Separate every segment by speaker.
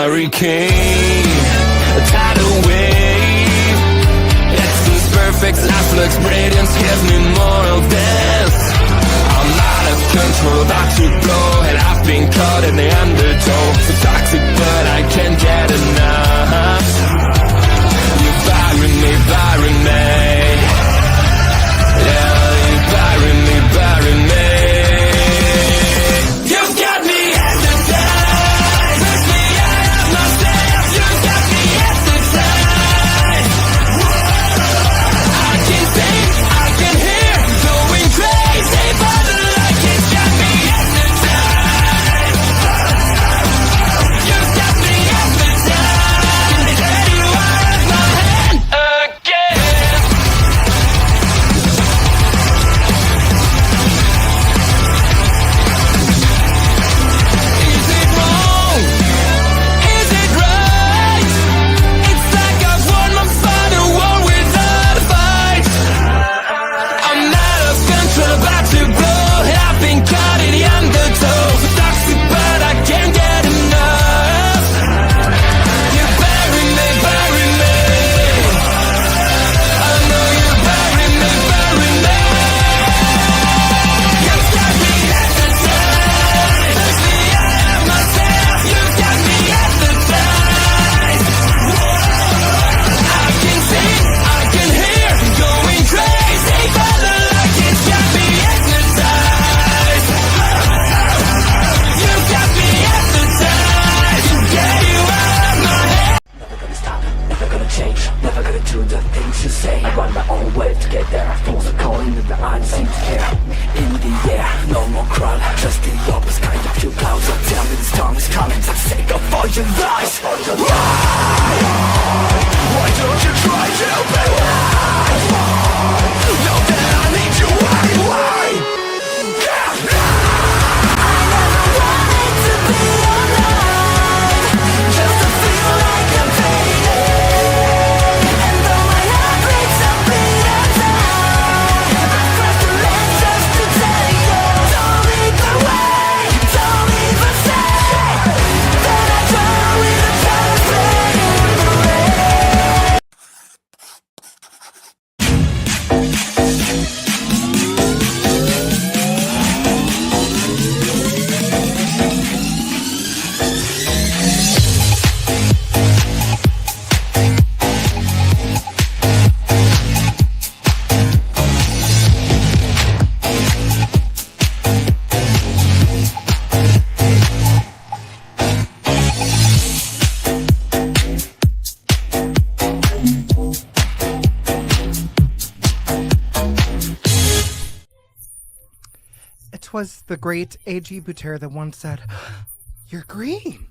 Speaker 1: hurricane, a tidal wave. Essence perfect, life looks brilliant. Give me more of this. I'm out of control, about to blow, and I've been caught in the undertow. So toxic, but I can't get enough. You're burying me, burying me. Yeah, you're burying me, burying me. You've got me hypnotized. Push me out of myself. You've got me hypnotized. I can see, I can hear, going crazy, but the light has got me hypnotized. You've got me hypnotized. And there you are at my hand again. Is it wrong? Is it right? It's like I've won my final war without a fight. I'm out of control, about to blow, and I've been caught in the undertow. So toxic, but I can't get enough. You bury me, bury me. I know you bury me, bury me. You've got me hypnotized. Push me out of myself. You've got me hypnotized. I can see, I can hear, going crazy, but the light has got me hypnotized. You've got me hypnotized. Yeah, you are my head.
Speaker 2: Never gonna stop, never gonna change, never gonna do the things you say. Run my own way to get there. Force a calling that the I seem to care. In the air, no more crowd, just the opposite kind of few clouds. So tell me the storm is coming, for the sake of all your lies. Why don't you try to be know that I need you? Why? Just to feel like I'm fading. And though my heart breaks a beat at time, I press the lens just to tell you. Don't leave the way, don't even say that I draw with a color in the rain.
Speaker 3: It was the great A.G. Butera that once said, "You're green."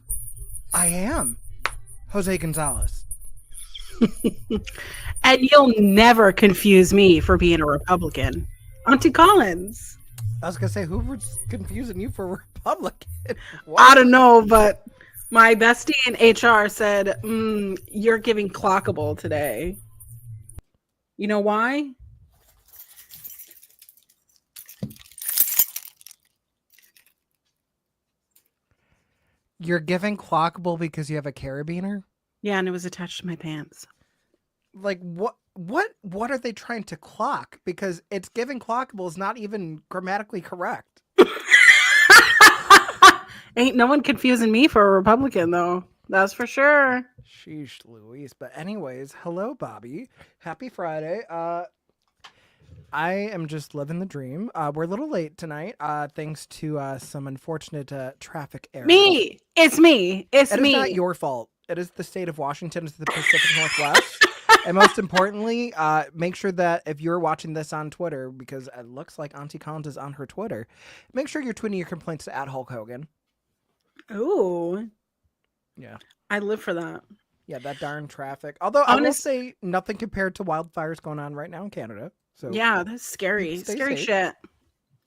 Speaker 3: I am. Jose Gonzalez.
Speaker 4: And you'll never confuse me for being a Republican. Auntie Collins.
Speaker 3: I was going to say, who was confusing you for Republican?
Speaker 4: I don't know, but my bestie in HR said, you're giving clockable today. You know why?
Speaker 3: You're giving clockable because you have a carabiner?
Speaker 4: Yeah, and it was attached to my pants.
Speaker 3: Like, what are they trying to clock? Because it's giving clockable is not even grammatically correct.
Speaker 4: Ain't no one confusing me for a Republican, though. That's for sure.
Speaker 3: Sheesh, Louise. But anyways, hello, Bobby. Happy Friday. I am just living the dream. We're a little late tonight, thanks to some unfortunate traffic errors.
Speaker 4: Me! It's me! It's
Speaker 3: It
Speaker 4: me!
Speaker 3: is not your fault. It is the state of Washington. It's the Pacific Northwest. And most importantly, make sure that if you're watching this on Twitter, because it looks like Auntie Collins is on her Twitter, make sure you're tweeting your complaints to @Hulk Hogan.
Speaker 4: Ooh.
Speaker 3: Yeah.
Speaker 4: I live for that.
Speaker 3: Yeah, that darn traffic. Although I will say nothing compared to wildfires going on right now in Canada. So
Speaker 4: yeah, that's scary. Scary
Speaker 3: safe.
Speaker 4: shit.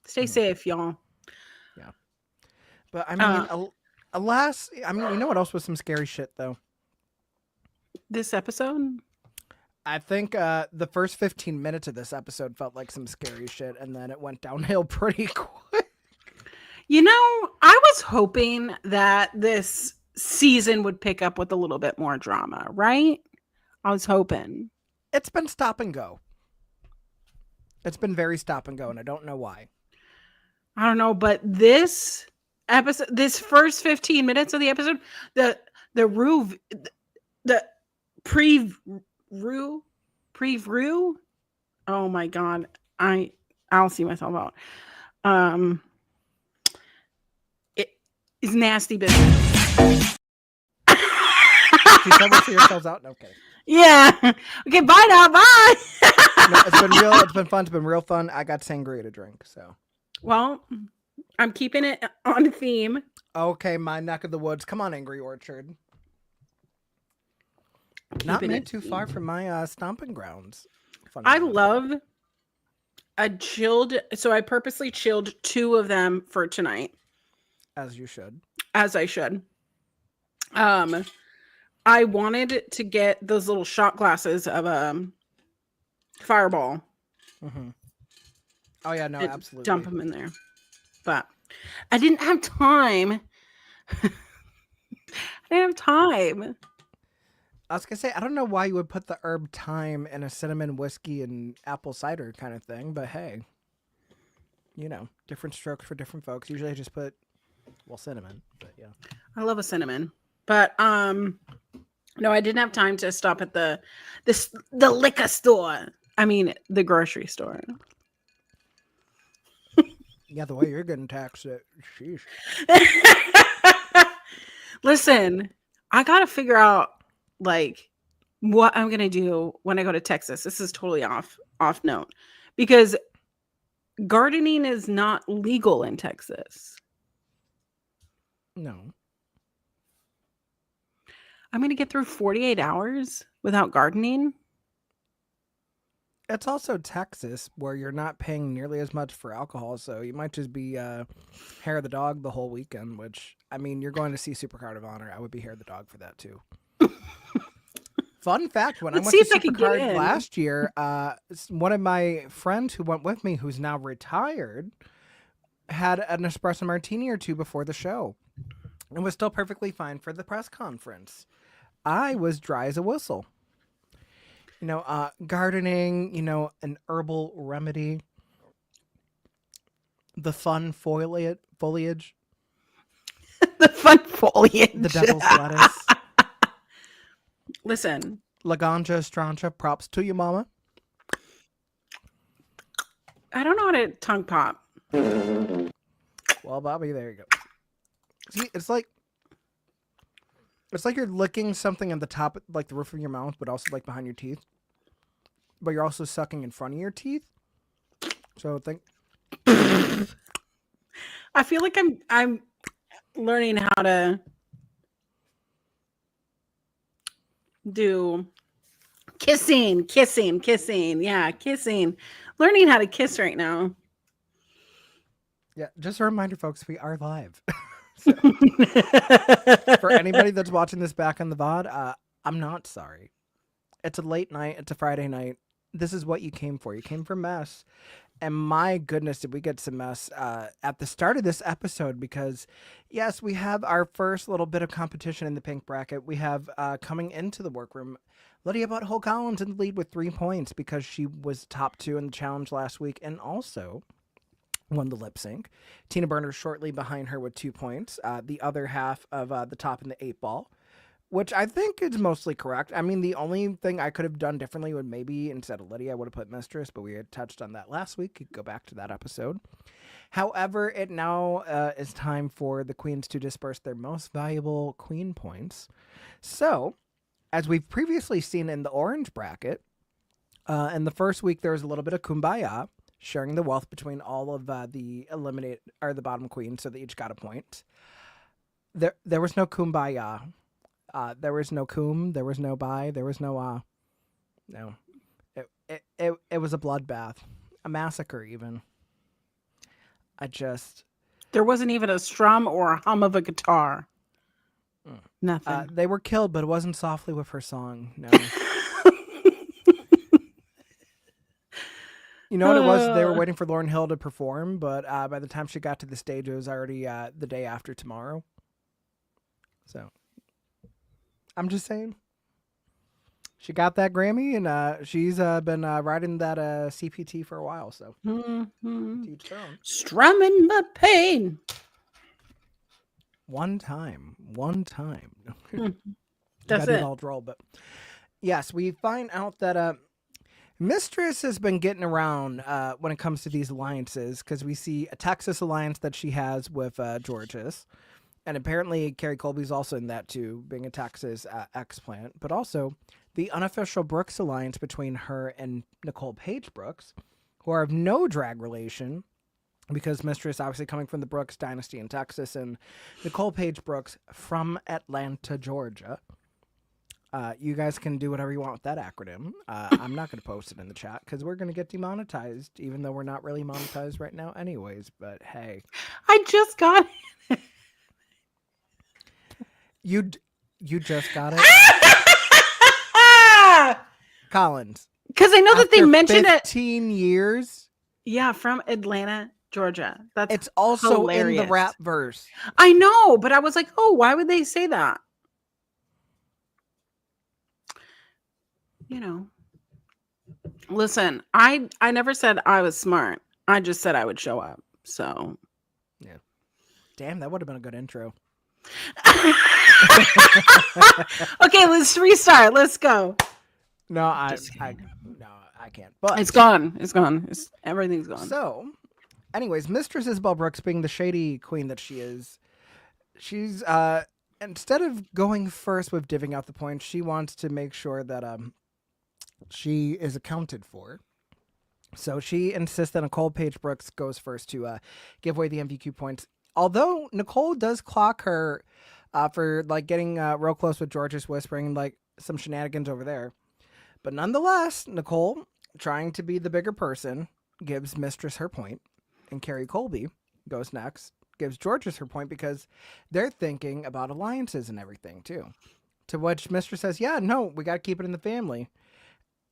Speaker 4: Stay safe, y'all.
Speaker 3: Yeah. But I mean, alas, I mean, you know what else was some scary shit though?
Speaker 4: This episode?
Speaker 3: I think the first 15 minutes of this episode felt like some scary shit, and then it went downhill pretty quick.
Speaker 4: You know, I was hoping that this season would pick up with a little bit more drama, right? I was hoping.
Speaker 3: It's been stop and go. It's been very stop and go, and I don't know why.
Speaker 4: I don't know, but this episode, this first 15 minutes of the episode, the preview. Oh my god, I'll see myself out. It is nasty business.
Speaker 3: She said we'll see yourselves out. No, okay.
Speaker 4: Yeah. Okay. Bye now. Bye.
Speaker 3: No, it's been real. It's been fun. It's been real fun. I got sangria to drink. So.
Speaker 4: Well, I'm keeping it on theme.
Speaker 3: Okay, my neck of the woods. Come on, Angry Orchard. Not
Speaker 4: Keeping
Speaker 3: made
Speaker 4: it
Speaker 3: too
Speaker 4: theme.
Speaker 3: far from my stomping grounds. Funny
Speaker 4: I
Speaker 3: enough.
Speaker 4: love a chilled. So I purposely chilled 2 of them for tonight,
Speaker 3: As you should.
Speaker 4: as I should. I wanted to get those little shot glasses of Fireball.
Speaker 3: Mm-hmm. Oh yeah, no,
Speaker 4: and
Speaker 3: absolutely.
Speaker 4: Dump them in there, but I didn't have time. I didn't have time.
Speaker 3: I was gonna say I don't know why you would put the herb thyme in a cinnamon whiskey and apple cider kind of thing, but hey, you know, different strokes for different folks. Usually I just put cinnamon, but yeah.
Speaker 4: I love a cinnamon, but no, I didn't have time to stop at the liquor store. I mean, the grocery store.
Speaker 3: Yeah, the way you're getting taxed, sheesh.
Speaker 4: Listen, I gotta figure out like what I'm gonna do when I go to Texas. This is totally off note because gardening is not legal in Texas.
Speaker 3: No.
Speaker 4: I'm gonna get through 48 hours without gardening.
Speaker 3: It's also Texas where you're not paying nearly as much for alcohol, so you might just be hair of the dog the whole weekend, which, I mean, you're going to see Supercard of Honor. I would be hair of the dog for that, too. Fun fact, when
Speaker 4: Let's
Speaker 3: I
Speaker 4: see
Speaker 3: went
Speaker 4: if I
Speaker 3: to
Speaker 4: can get
Speaker 3: Supercard
Speaker 4: in.
Speaker 3: last year, one of my friends who went with me, who's now retired, had an espresso martini or 2 before the show. And was still perfectly fine for the press conference. I was dry as a whistle. You know, gardening, you know, an herbal remedy, the fun foliage,
Speaker 4: The fun foliage.
Speaker 3: the devil's lettuce,
Speaker 4: Listen,
Speaker 3: Laganja Estrancha, props to you, mama.
Speaker 4: I don't know how to tongue pop.
Speaker 3: Well, Bobby, there you go. See, it's like you're licking something on the top, like the roof of your mouth, but also like behind your teeth. But you're also sucking in front of your teeth. So think.
Speaker 4: I feel like I'm learning how to do kissing. Yeah, kissing. Learning how to kiss right now.
Speaker 3: Yeah, just a reminder, folks, we are live. For anybody that's watching this back on the VOD, I'm not sorry. It's a late night. It's a Friday night. This is what you came for. You came for mess. And my goodness, did we get some mess at the start of this episode? Because, yes, we have our first little bit of competition in the pink bracket. We have coming into the workroom, Lydia Butthole Collins in the lead with 3 points because she was top 2 in the challenge last week and also won the lip sync. Tina Burner shortly behind her with 2 points. The other half of the top in the 8 ball, which I think is mostly correct. I mean, the only thing I could have done differently would maybe instead of Lydia, I would have put Mistress, but we had touched on that last week. You could go back to that episode. However, it now is time for the queens to disperse their most valuable queen points. So, as we've previously seen in the orange bracket, in the first week there was a little bit of kumbaya, sharing the wealth between all of the bottom queens, so they each got a point. There was no kumbaya. There was no kum, there was no buy, there was no no. It was a bloodbath, a massacre even.
Speaker 4: There wasn't even a strum or a hum of a guitar. Nothing.
Speaker 3: They were killed, but it wasn't softly with her song. No. You know what it was? They were waiting for Lauryn Hill to perform, but by the time she got to the stage, it was already the day after tomorrow. So I'm just saying. She got that Grammy, and she's been riding that CPT for a while. So
Speaker 4: Mhm.
Speaker 3: to each their own.
Speaker 4: Strumming my pain.
Speaker 3: One time.
Speaker 4: That's
Speaker 3: Gotta do
Speaker 4: it.
Speaker 3: the whole roll, but yes, we find out that Mistress has been getting around when it comes to these alliances because we see a Texas alliance that she has with Georges. And apparently Carrie Colby's also in that too, being a Texas explant. But also the unofficial Brooks alliance between her and Nicole Page Brooks, who are of no drag relation, because Mistress obviously coming from the Brooks dynasty in Texas, and Nicole Page Brooks from Atlanta, Georgia. You guys can do whatever you want with that acronym. I'm not going to post it in the chat because we're going to get demonetized, even though we're not really monetized right now anyways. But hey.
Speaker 4: I just got it.
Speaker 3: You just got it? Collins.
Speaker 4: Because I know that they
Speaker 3: After
Speaker 4: mentioned it.
Speaker 3: 15 years?
Speaker 4: Yeah, from Atlanta, Georgia. That's
Speaker 3: It's also in
Speaker 4: hilarious.
Speaker 3: the rap verse.
Speaker 4: I know, but I was like, oh, why would they say that? You know. Listen, I never said I was smart. I just said I would show up. So
Speaker 3: Yeah. Damn, that would have been a good intro.
Speaker 4: okay, let's restart. Let's go.
Speaker 3: No, I can't. But
Speaker 4: It's gone. It's gone. Everything's gone.
Speaker 3: So, anyways, Mistress Isabel Brooks, being the shady queen that she is, she's instead of going first with divvying out the points, she wants to make sure that she is accounted for. So she insists that Nicole Page Brooks goes first to give away the MVQ points. Although Nicole does clock her for like getting real close with George's whispering, like some shenanigans over there. But nonetheless, Nicole, trying to be the bigger person, gives Mistress her point, and Carrie Colby goes next, gives George's her point because they're thinking about alliances and everything too. To which Mistress says, "Yeah, no, we got to keep it in the family."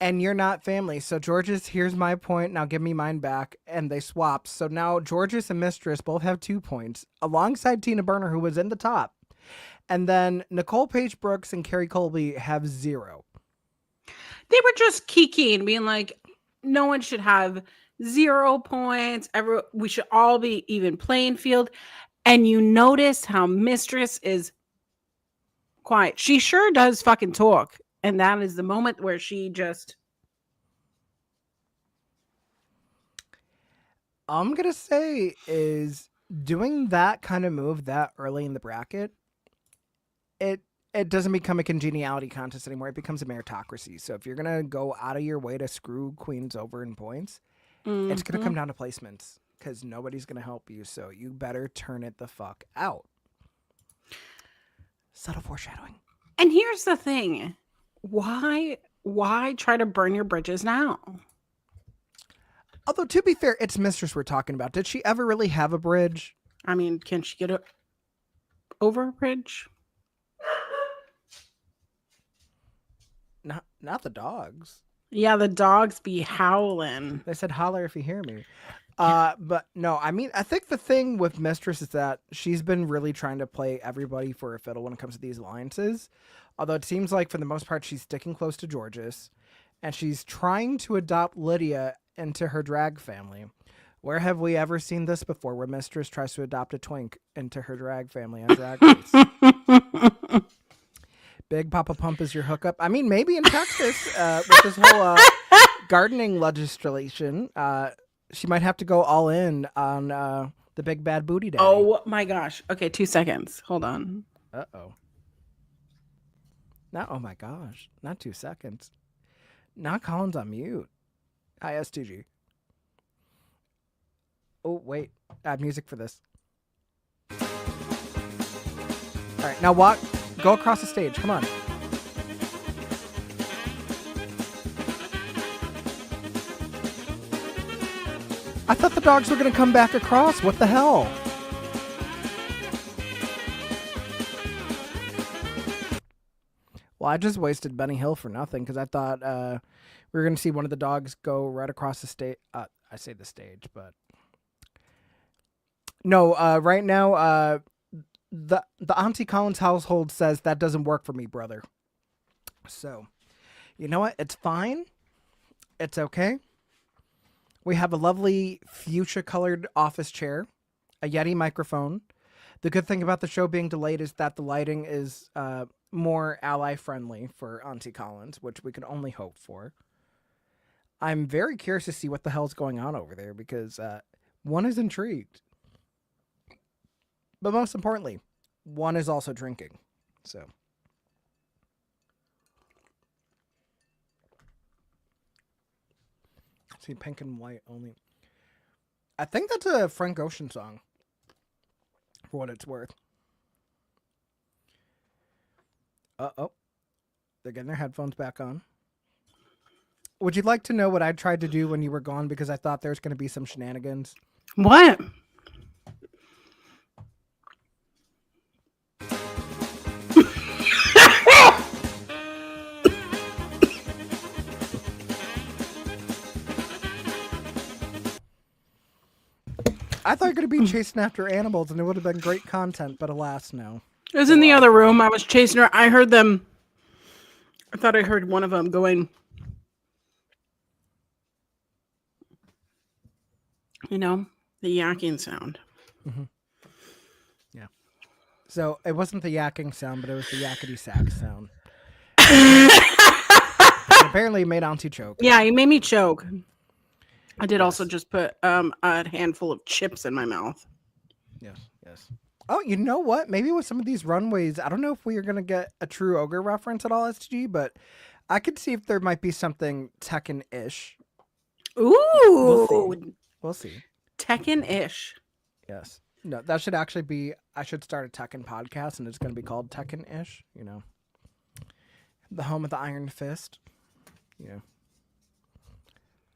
Speaker 3: And you're not family. So Georges, here's my point. Now give me mine back. And they swap. So now Georges and Mistress both have 2 points alongside Tina Burner, who was in the top. And then Nicole Page Brooks and Carrie Colby have 0.
Speaker 4: They were just kikiing, being like, no one should have 0 points. We should all be even playing field. And you notice how Mistress is quiet. She sure does fucking talk. And that is the moment where she just...
Speaker 3: All I'm going to say is doing that kind of move that early in the bracket, it doesn't become a congeniality contest anymore. It becomes a meritocracy. So if you're going to go out of your way to screw queens over in points, it's going to come down to placements because nobody's going to help you. So you better turn it the fuck out. Subtle foreshadowing.
Speaker 4: And here's the thing. Why try to burn your bridges now?
Speaker 3: Although, to be fair, it's Mistress we're talking about. Did she ever really have a bridge?
Speaker 4: I mean, can she get over a bridge?
Speaker 3: Not the dogs.
Speaker 4: Yeah, the dogs be howling.
Speaker 3: They said, holler if you hear me. But no, I mean, I think the thing with Mistress is that she's been really trying to play everybody for a fiddle when it comes to these alliances. Although it seems like for the most part, she's sticking close to Georges, and she's trying to adopt Lydia into her drag family. Where have we ever seen this before, where Mistress tries to adopt a twink into her drag family on Drag Race? Big Papa Pump is your hookup. I mean, maybe in Texas, with this whole gardening legislation, she might have to go all in on the big bad booty daddy.
Speaker 4: Oh my gosh. Okay, 2 seconds. Hold on.
Speaker 3: Uh-oh. Not, oh my gosh. Not 2 seconds. Not Collins on mute. Hi, STG. Oh, wait. I have music for this. All right, now walk. Go across the stage. Come on. I thought the dogs were going to come back across. What the hell? Well, I just wasted Benny Hill for nothing because I thought we were going to see one of the dogs go right across the stage. I say the stage, but... No, right now, the Auntie Collins household says that doesn't work for me, brother. So, you know what? It's fine. It's okay. We have a lovely fuchsia-colored office chair, a Yeti microphone. The good thing about the show being delayed is that the lighting is more ally-friendly for Auntie Collins, which we can only hope for. I'm very curious to see what the hell's going on over there because one is intrigued. But most importantly, one is also drinking. So. See, pink and white only. I think that's a Frank Ocean song. For what it's worth. Uh-oh. They're getting their headphones back on. Would you like to know what I tried to do when you were gone because I thought there was going to be some shenanigans?
Speaker 4: What?
Speaker 3: I thought you were going to be chasing after animals and it would have been great content, but alas, no.
Speaker 4: It was in the other room. I was chasing her. I heard them. I thought I heard one of them going, you know, the yakking sound.
Speaker 3: Yeah. So it wasn't the yakking sound, but it was the yakety sax sound. Apparently it made Auntie choke.
Speaker 4: Yeah, you made me choke. I did also just put a handful of chips in my mouth.
Speaker 3: Yes, yes. Oh, you know what? Maybe with some of these runways, I don't know if we are going to get a true ogre reference at all, SG, but I could see if there might be something Tekken-ish.
Speaker 4: Ooh.
Speaker 3: We'll see.
Speaker 4: Tekken-ish.
Speaker 3: Yes. No, that should actually be, I should start a Tekken podcast, and it's going to be called Tekken-ish, you know. The home of the Iron Fist. You know.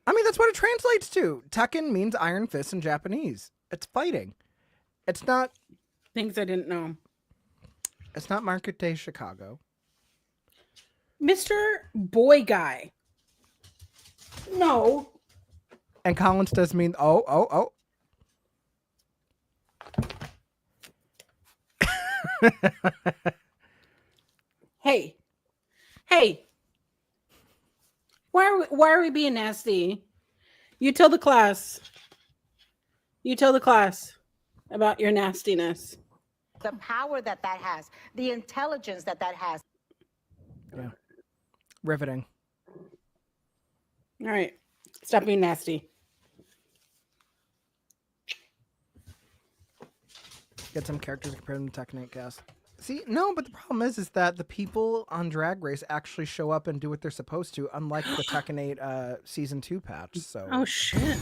Speaker 3: I mean, that's what it translates to. Tekken means Iron Fist in Japanese. It's fighting. It's not...
Speaker 4: Things I didn't know.
Speaker 3: It's not Market Day Chicago.
Speaker 4: Mr. Boy Guy. No.
Speaker 3: And Collins does mean, oh.
Speaker 4: Hey. Why are we being nasty? You tell the class about your nastiness.
Speaker 5: The power that has, the intelligence that has.
Speaker 3: Yeah. Riveting.
Speaker 4: All right. Stop being nasty.
Speaker 3: Get some characters compared to the Tekken 8 cast. See, no, but the problem is that the people on Drag Race actually show up and do what they're supposed to, unlike the Tekken 8 Season 2 patch, so...
Speaker 4: Oh, shit.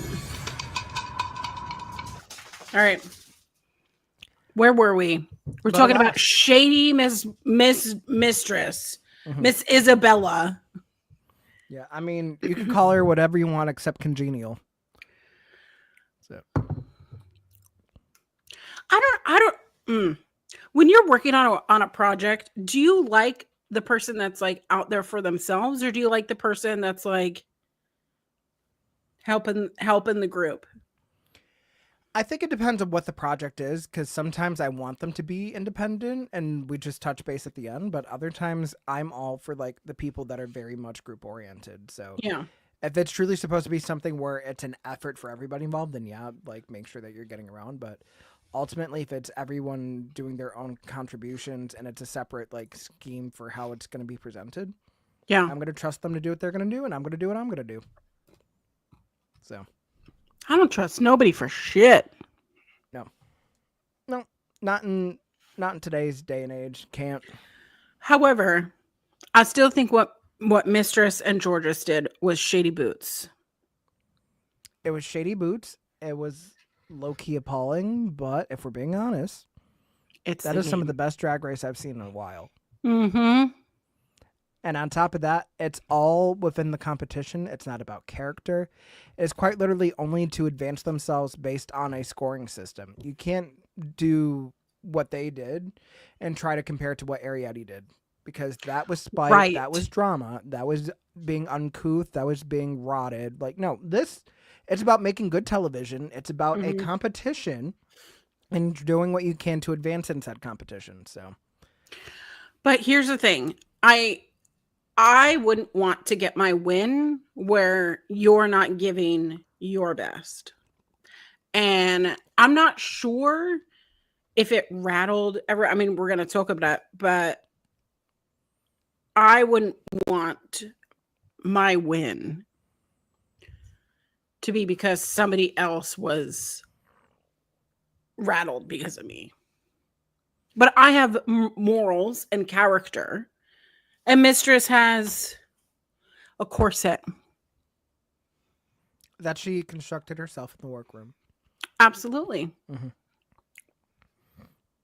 Speaker 4: All right. Where were we? We're talking about shady Mistress, Miss Isabella.
Speaker 3: Yeah, I mean, you can call her whatever you want except congenial. So...
Speaker 4: I don't. When you're working on a project, do you like the person that's like out there for themselves, or do you like the person that's like helping the group?
Speaker 3: I think it depends on what the project is, because sometimes I want them to be independent and we just touch base at the end, but other times I'm all for like the people that are very much group oriented. So
Speaker 4: Yeah.
Speaker 3: if it's truly supposed to be something where it's an effort for everybody involved, then yeah, like make sure that you're getting around. But ultimately, if it's everyone doing their own contributions and it's a separate like scheme for how it's going to be presented,
Speaker 4: Yeah.
Speaker 3: I'm going to trust them to do what they're going to do, and I'm going to do what I'm going to do. So
Speaker 4: I don't trust nobody for shit.
Speaker 3: no, not in today's day and age. Can't.
Speaker 4: However, I still think what Mistress and Georges did was shady boots.
Speaker 3: It was shady boots. It was low-key appalling, but if we're being honest, that is some of the best Drag Race I've seen in a while.
Speaker 4: Mm-hmm.
Speaker 3: And on top of that, it's all within the competition. It's not about character. It's quite literally only to advance themselves based on a scoring system. You can't do what they did and try to compare it to what Ariadne did, because that was spite,
Speaker 4: Right.
Speaker 3: that was drama, that was being uncouth, that was being rotted. Like, no, it's about making good television. It's about a competition, and doing what you can to advance in said competition. So,
Speaker 4: But here's the thing. I wouldn't want to get my win where you're not giving your best. And I'm not sure if it rattled ever. I mean, we're going to talk about it, but I wouldn't want my win to be because somebody else was rattled because of me. But I have morals and character, and Mistress has a corset.
Speaker 3: that she constructed herself in the workroom.
Speaker 4: Absolutely.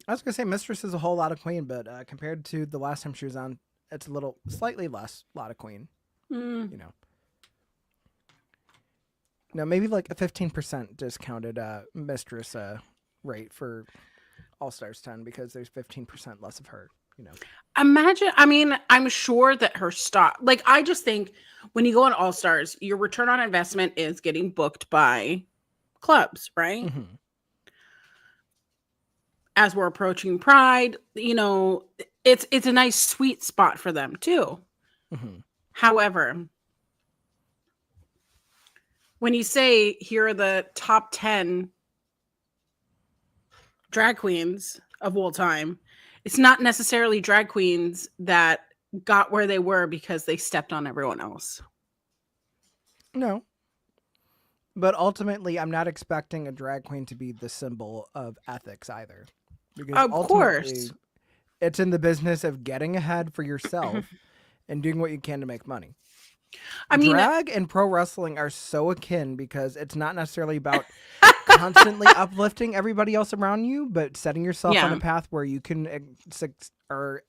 Speaker 3: I was gonna say Mistress is a whole lot of Queen, but compared to the last time she was on, it's slightly less lot of Queen. You know, no, maybe like a 15% discounted Mistress rate for All Stars 10 because there's 15% less of her. You know,
Speaker 4: Imagine, I mean, I'm sure that her stock, like, I just think when you go on All Stars, your return on investment is getting booked by clubs, right? As we're approaching Pride, you know, it's a nice sweet spot for them too. However, when you say here are the top 10 drag queens of all time, it's not necessarily drag queens that got where they were because they stepped on everyone else.
Speaker 3: no. But ultimately, I'm not expecting a drag queen to be the symbol of ethics either. Because
Speaker 4: Of
Speaker 3: ultimately,
Speaker 4: course.
Speaker 3: it's in the business of getting ahead for yourself and doing what you can to make money.
Speaker 4: I mean,
Speaker 3: Drag and pro wrestling are so akin because it's not necessarily about constantly uplifting everybody else around you, but setting yourself on
Speaker 4: Yeah.
Speaker 3: a path where you can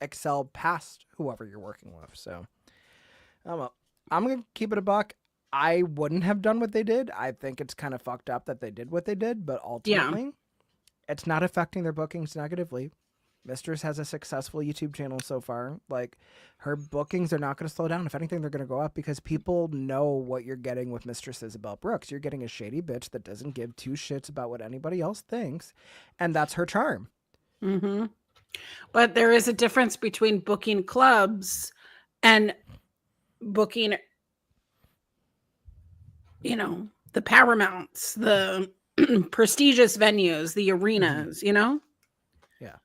Speaker 3: excel past whoever you're working with. So, I'm gonna keep it a buck. I wouldn't have done what they did. I think it's kind of fucked up that they did what they did, but ultimately, it's not affecting their bookings negatively. Mistress has a successful YouTube channel so far. Like, her bookings are not going to slow down. If anything, they're going to go up because people know what you're getting with Mistress Isabel Brooks. You're getting a shady bitch that doesn't give two shits about what anybody else thinks, and that's her charm.
Speaker 4: but there is a difference between booking clubs and booking, you know, the Paramounts, the prestigious venues, the arenas, you know?
Speaker 3: Yeah.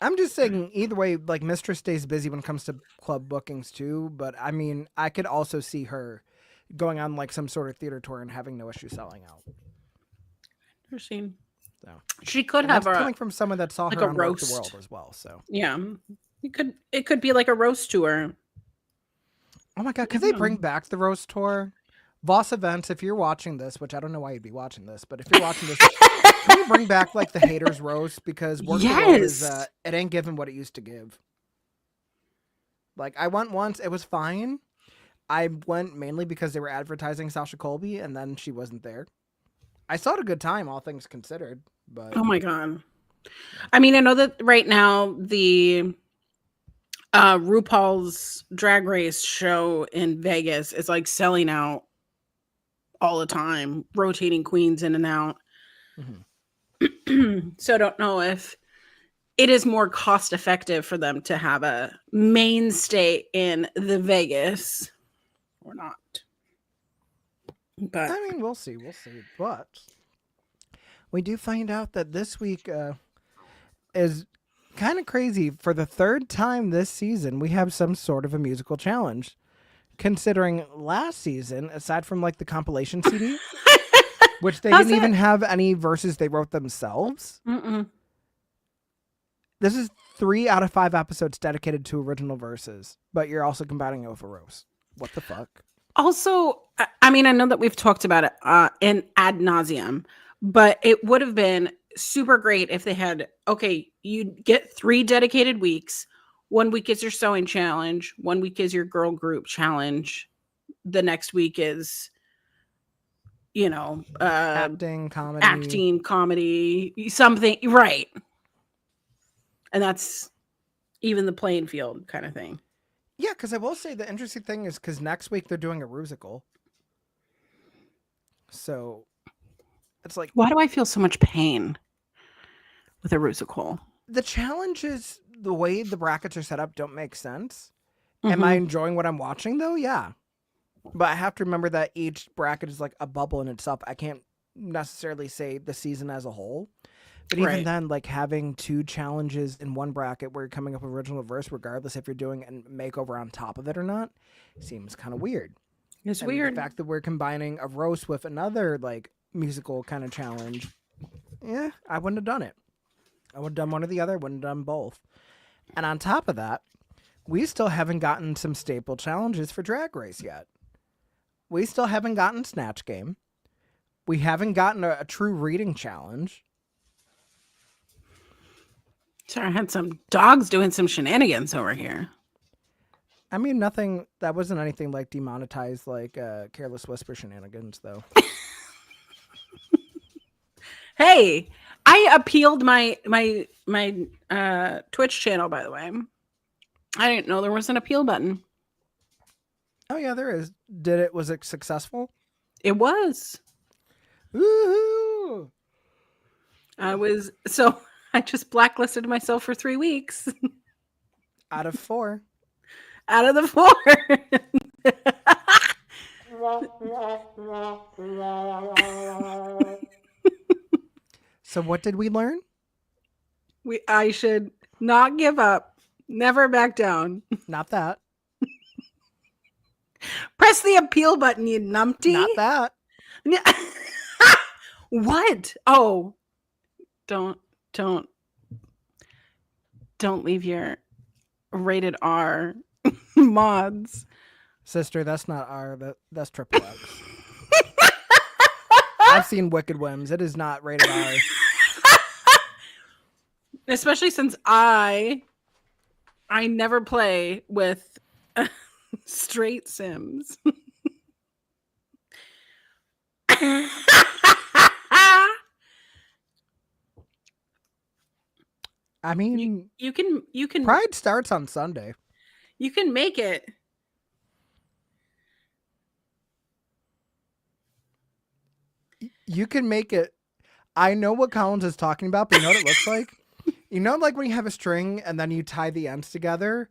Speaker 3: I'm just saying, either way, like, Mistress stays busy when it comes to club bookings too. But I mean, I could also see her going on like some sort of theater tour and having no issue selling out.
Speaker 4: Interesting.
Speaker 3: So,
Speaker 4: She could
Speaker 3: and
Speaker 4: have
Speaker 3: that's
Speaker 4: a
Speaker 3: coming from someone that saw
Speaker 4: like
Speaker 3: her
Speaker 4: a
Speaker 3: on Rock the
Speaker 4: roast.
Speaker 3: World as well. So,
Speaker 4: yeah. It could be like a roast tour.
Speaker 3: oh my god, could they bring back the roast tour? Voss Events, if you're watching this, which I don't know why you'd be watching this, but if you're watching this, can we bring back like the haters roast? Because Work the World is
Speaker 4: Yes.
Speaker 3: it ain't giving what it used to give. Like, I went once, it was fine. I went mainly because they were advertising Sasha Colby, and then she wasn't there. I still had a good time, all things considered, but
Speaker 4: Oh my god. I mean, I know that right now the RuPaul's Drag Race show in Vegas is like selling out all the time, rotating queens in and out. So I don't know if it is more cost effective for them to have a mainstay in the Vegas or not. But
Speaker 3: I mean, we'll see. But we do find out that this week is kind of crazy. For the third time this season, we have some sort of a musical challenge. Considering last season, aside from like the compilation CD, which they
Speaker 4: How's
Speaker 3: didn't even
Speaker 4: it?
Speaker 3: have any verses they wrote themselves.
Speaker 4: Mm-mm.
Speaker 3: This is 3 out of 5 episodes dedicated to original verses, but you're also combining it with a roast. What the fuck?
Speaker 4: Also, I mean, I know that we've talked about it in ad nauseum, but it would have been super great if they had, okay, you get 3 dedicated weeks. 1 week is your sewing challenge. 1 week is your girl group challenge. The next week is, you know,
Speaker 3: Acting, comedy.
Speaker 4: acting, comedy, something, right? And that's even the playing field kind of thing.
Speaker 3: Yeah, because I will say the interesting thing is because next week they're doing a rusical. So it's like,
Speaker 4: Why do I feel so much pain? with a Rusical.
Speaker 3: The challenges, the way the brackets are set up, don't make sense. Am I enjoying what I'm watching though? Yeah. But I have to remember that each bracket is like a bubble in itself. I can't necessarily say the season as a whole. But even
Speaker 4: Right.
Speaker 3: then, like having 2 challenges in one bracket where you're coming up with original verse, regardless if you're doing a makeover on top of it or not, seems kind of weird.
Speaker 4: It's
Speaker 3: And
Speaker 4: weird.
Speaker 3: the fact that we're combining a roast with another like musical kind of challenge, yeah, I wouldn't have done it. I would have done one or the other. Wouldn't have done both. And on top of that, we still haven't gotten some staple challenges for Drag Race yet. We still haven't gotten Snatch Game. We haven't gotten a true reading challenge.
Speaker 4: Sorry, I had some dogs doing some shenanigans over here.
Speaker 3: I mean, nothing. That wasn't anything like demonetized, like Careless Whisper shenanigans, though.
Speaker 4: Hey, I appealed my Twitch channel, by the way. I didn't know there was an appeal button.
Speaker 3: Oh yeah, there is. Was it successful?
Speaker 4: It was.
Speaker 3: Woohoo!
Speaker 4: I just blacklisted myself for 3 weeks
Speaker 3: Out of 4.
Speaker 4: out of the 4.
Speaker 3: So what did we learn?
Speaker 4: I should not give up. Never back down.
Speaker 3: Not that.
Speaker 4: Press the appeal button, you numpty.
Speaker 3: Not that.
Speaker 4: What? Oh, don't leave your rated R mods.
Speaker 3: Sister, that's not R. That's triple X. I've seen Wicked Whims. It is not rated R.
Speaker 4: Especially since I never play with straight Sims.
Speaker 3: I mean,
Speaker 4: you can
Speaker 3: Pride starts on Sunday.
Speaker 4: you can make it.
Speaker 3: You can make it. I know what Collins is talking about, but you know what it looks like? You know, like when you have a string and then you tie the ends together,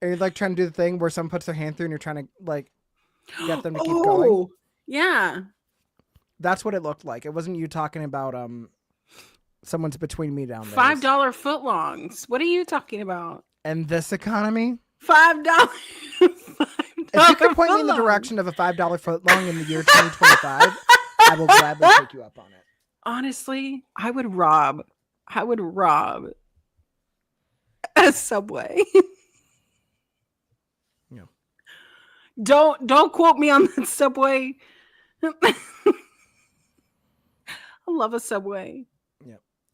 Speaker 3: and you're like trying to do the thing where someone puts their hand through and you're trying to like get them to keep going.
Speaker 4: Oh, yeah.
Speaker 3: That's what it looked like. It wasn't you talking about someone's between me down there.
Speaker 4: $5 footlongs. What are you talking about?
Speaker 3: And this economy,
Speaker 4: $5.
Speaker 3: if you could point me in the direction of a $5 footlong in the year 2025, I will gladly take you up on it.
Speaker 4: Honestly, I would rob a Subway.
Speaker 3: Yeah.
Speaker 4: Don't quote me on that Subway. I love a Subway.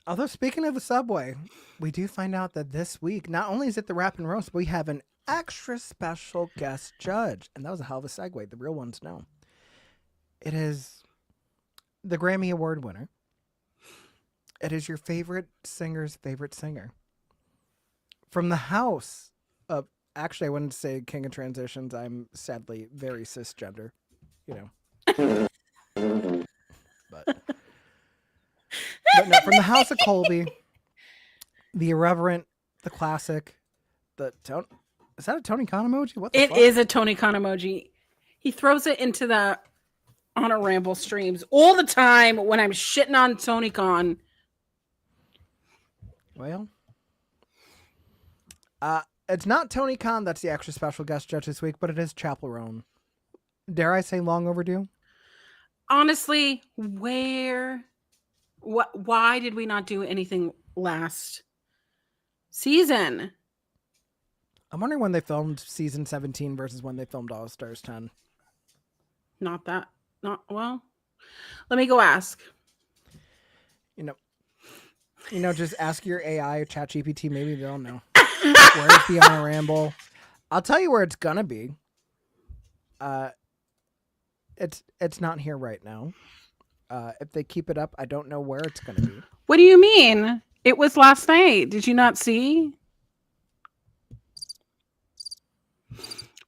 Speaker 3: Although speaking of the Subway, we do find out that this week, not only is it the Rappin' Roast, but we have an extra special guest judge. And that was a hell of a segue. The real ones know. It is the Grammy Award winner. It is your favorite singer's favorite singer. From the house of, actually, I wouldn't say King of Transitions. I'm sadly very cisgender, you know. But no, from the house of Colby, the irreverent, the classic, is that a Tony Khan emoji? What the
Speaker 4: It
Speaker 3: fuck?
Speaker 4: is a Tony Khan emoji. He throws it into the On a Ramble streams all the time when I'm shitting on Tony Khan.
Speaker 3: Well, it's not Tony Khan that's the extra special guest judge this week, but it is Chappell Roan. Dare I say long overdue?
Speaker 4: Honestly, why did we not do anything last season?
Speaker 3: I'm wondering when they filmed season 17 versus when they filmed All Stars 10.
Speaker 4: Let me go ask.
Speaker 3: You know, just ask your AI or ChatGPT. Maybe they'll know. Where's the On a Ramble? I'll tell you where it's gonna be. It's not here right now. If they keep it up, I don't know where it's gonna be.
Speaker 4: What do you mean? It was last night. Did you not see?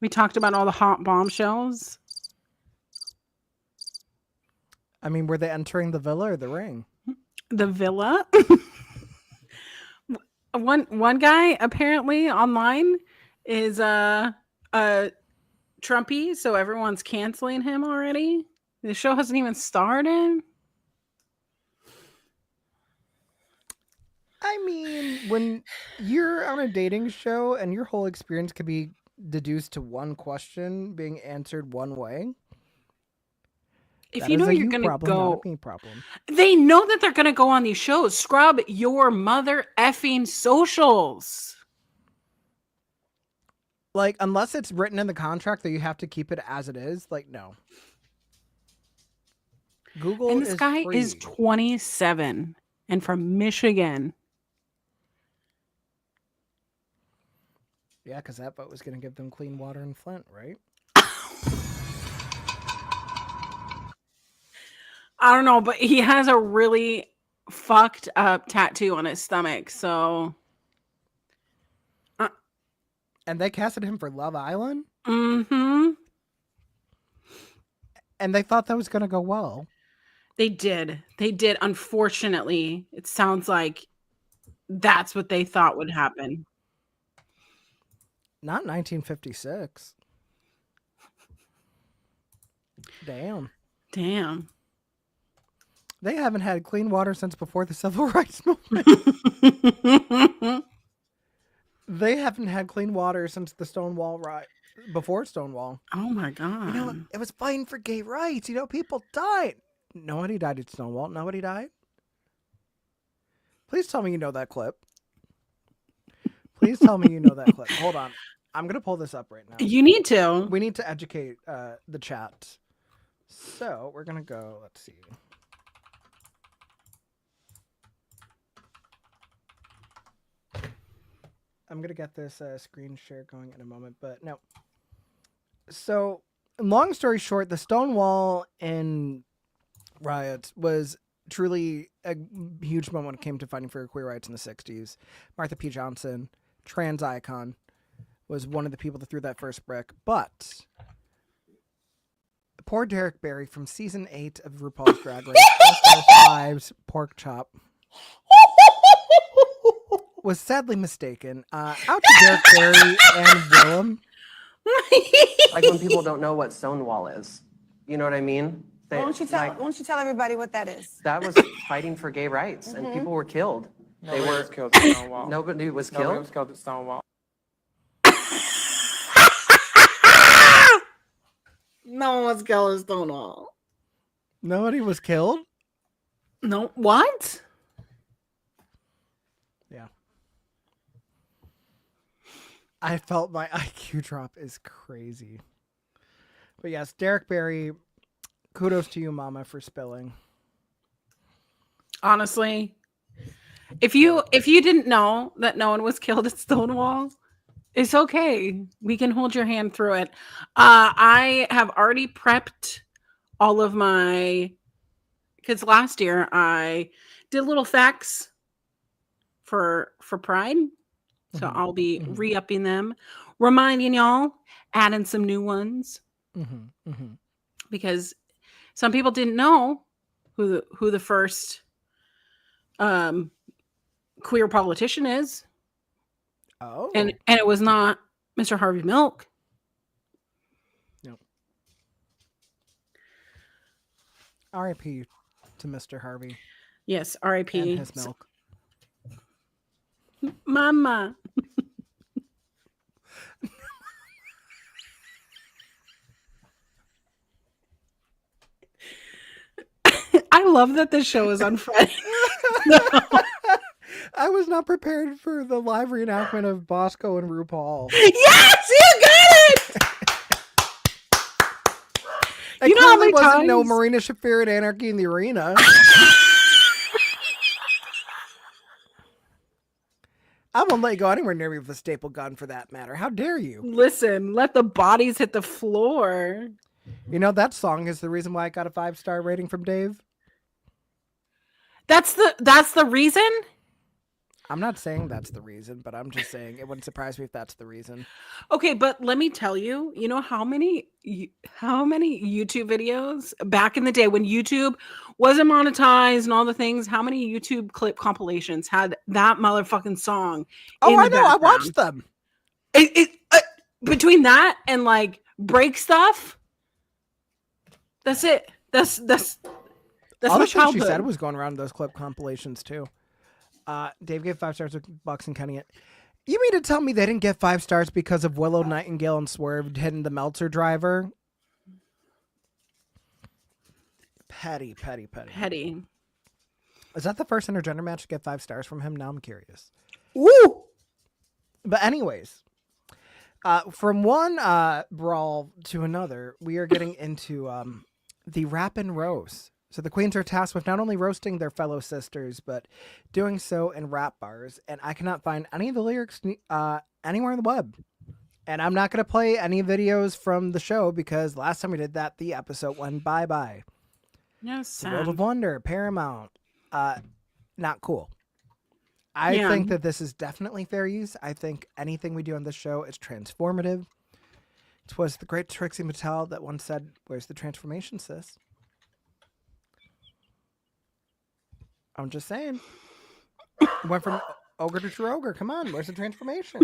Speaker 4: We talked about all the hot bombshells.
Speaker 3: I mean, were they entering the villa or the ring?
Speaker 4: The villa. one guy apparently online is a Trumpy, so everyone's canceling him already. The show hasn't even started.
Speaker 3: I mean, when you're on a dating show and your whole experience could be deduced to one question being answered one way,
Speaker 4: If
Speaker 3: that
Speaker 4: you
Speaker 3: is
Speaker 4: know
Speaker 3: a
Speaker 4: you're
Speaker 3: you
Speaker 4: gonna
Speaker 3: problem, not
Speaker 4: go,
Speaker 3: a me problem.
Speaker 4: they know that they're gonna go on these shows. Scrub your mother effing socials.
Speaker 3: Like, unless it's written in the contract that you have to keep it as it is, like, no. Google
Speaker 4: And this
Speaker 3: is
Speaker 4: guy
Speaker 3: free.
Speaker 4: is 27 and from Michigan.
Speaker 3: Yeah, because that vote was going to give them clean water in Flint, right?
Speaker 4: I don't know, but he has a really fucked up tattoo on his stomach. So,
Speaker 3: And they casted him for Love Island,
Speaker 4: mm-hmm.
Speaker 3: and they thought that was going to go well.
Speaker 4: They did. They did. Unfortunately, it sounds like that's what they thought would happen.
Speaker 3: Not 1956. Damn.
Speaker 4: Damn.
Speaker 3: They haven't had clean water since before the Civil Rights Movement. They haven't had clean water since the Stonewall riot, before Stonewall.
Speaker 4: Oh my god.
Speaker 3: You know, it was fighting for gay rights. You know, people died. Nobody died at Stonewall. Nobody died. Please tell me you know that clip. Please tell me you know that clip. Hold on. I'm going to pull this up right now.
Speaker 4: You need to.
Speaker 3: We need to educate the chat. So we're going to go, let's see. I'm going to get this screen share going in a moment, but no. So long story short, the Stonewall and riots was truly a huge moment when it came to fighting for queer rights in the 60s. Martha P. Johnson, trans icon, was one of the people that threw that first brick. But poor Derek Barry from season 8 of RuPaul's Drag Race, All Stars 5's Pork Chop, was sadly mistaken. Out to Derek Barry and Willem.
Speaker 6: Like when people don't know what Stonewall is. You know what I mean? They,
Speaker 7: Why don't you tell everybody what that is?
Speaker 6: that was fighting for gay rights, and people were killed. They
Speaker 8: Nobody
Speaker 6: were
Speaker 8: was killed at Stonewall.
Speaker 6: Nobody was
Speaker 8: Nobody
Speaker 6: killed.
Speaker 8: was killed at Stonewall.
Speaker 4: No one was killed at Stonewall.
Speaker 3: Nobody was killed?
Speaker 4: No. What?
Speaker 3: Yeah. I felt my IQ drop is crazy. But yes, Derek Barry, kudos to you, Mama, for spilling.
Speaker 4: Honestly, if you didn't know that no one was killed at Stonewall, it's okay. We can hold your hand through it. I have already prepped all of my, because last year I did little facts for Pride. So I'll be re-upping them, reminding y'all, adding some new ones. Because some people didn't know who the first queer politician is.
Speaker 3: Oh.
Speaker 4: And it was not Mr. Harvey Milk.
Speaker 3: No. R.I.P. to Mr. Harvey
Speaker 4: Yes, R.I.P.
Speaker 3: and his milk.
Speaker 4: Mama. I love that this show is on Friday.
Speaker 3: I was not prepared for the live reenactment of Bosco and RuPaul.
Speaker 4: Yes, you got it.
Speaker 3: It
Speaker 4: You know how
Speaker 3: clearly
Speaker 4: many
Speaker 3: wasn't no
Speaker 4: times-
Speaker 3: Marina Shafir and Anarchy in the Arena. I won't let you go anywhere near me with a staple gun for that matter. How dare you?
Speaker 4: Listen, let the bodies hit the floor.
Speaker 3: You know, that song is the reason why I got a 5-star rating from Dave.
Speaker 4: That's the reason.
Speaker 3: I'm not saying that's the reason, but I'm just saying it wouldn't surprise me if that's the reason.
Speaker 4: Okay, but let me tell you, you know how many YouTube videos back in the day when YouTube wasn't monetized and all the things, how many YouTube clip compilations had that motherfucking song
Speaker 3: Oh,
Speaker 4: in the
Speaker 3: I know. I
Speaker 4: background?
Speaker 3: watched them.
Speaker 4: Between that and like break stuff, that's it. That's
Speaker 3: All
Speaker 4: my
Speaker 3: the things
Speaker 4: childhood.
Speaker 3: she said was going around those clip compilations too. Dave gave 5 stars with Bucks and cutting it. You mean to tell me they didn't get 5 stars because of Willow Nightingale and Swerve hitting the Meltzer driver? Petty.
Speaker 4: Petty.
Speaker 3: Is that the first intergender match to get 5 stars from him? Now I'm curious.
Speaker 4: Woo!
Speaker 3: But anyways, from one brawl to another, we are getting into the Rappin' roast. So the queens are tasked with not only roasting their fellow sisters, but doing so in rap bars. And I cannot find any of the lyrics anywhere on the web. And I'm not going to play any videos from the show because last time we did that, the episode went bye-bye.
Speaker 4: Yes,
Speaker 3: The World of Wonder, Paramount, not cool. I think that this is definitely fair use. I think anything we do on this show is transformative. It was the great Trixie Mattel that once said, "Where's the transformation, sis?" I'm just saying. Went from ogre to true ogre. Come on, where's the transformation?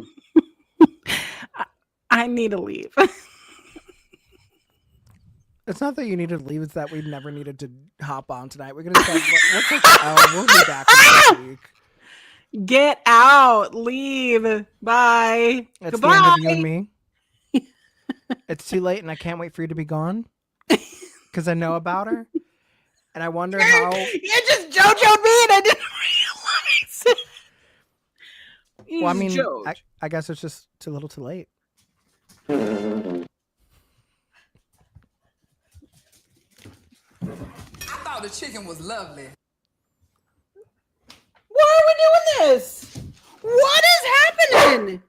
Speaker 4: I need to leave.
Speaker 3: It's not that you needed to leave, it's that we never needed to hop on tonight. We're gonna say, we'll be back next week.
Speaker 4: Get out. Leave. Bye.
Speaker 3: It's
Speaker 4: Goodbye.
Speaker 3: the end of you and me. It's too late and I can't wait for you to be gone. Because I know about her. And I wonder how...
Speaker 4: You just JoJo'd me and I didn't realize it.
Speaker 3: Well, I mean, I guess it's just too little too late.
Speaker 1: I thought the chicken was lovely.
Speaker 4: Why are we doing this? What is happening?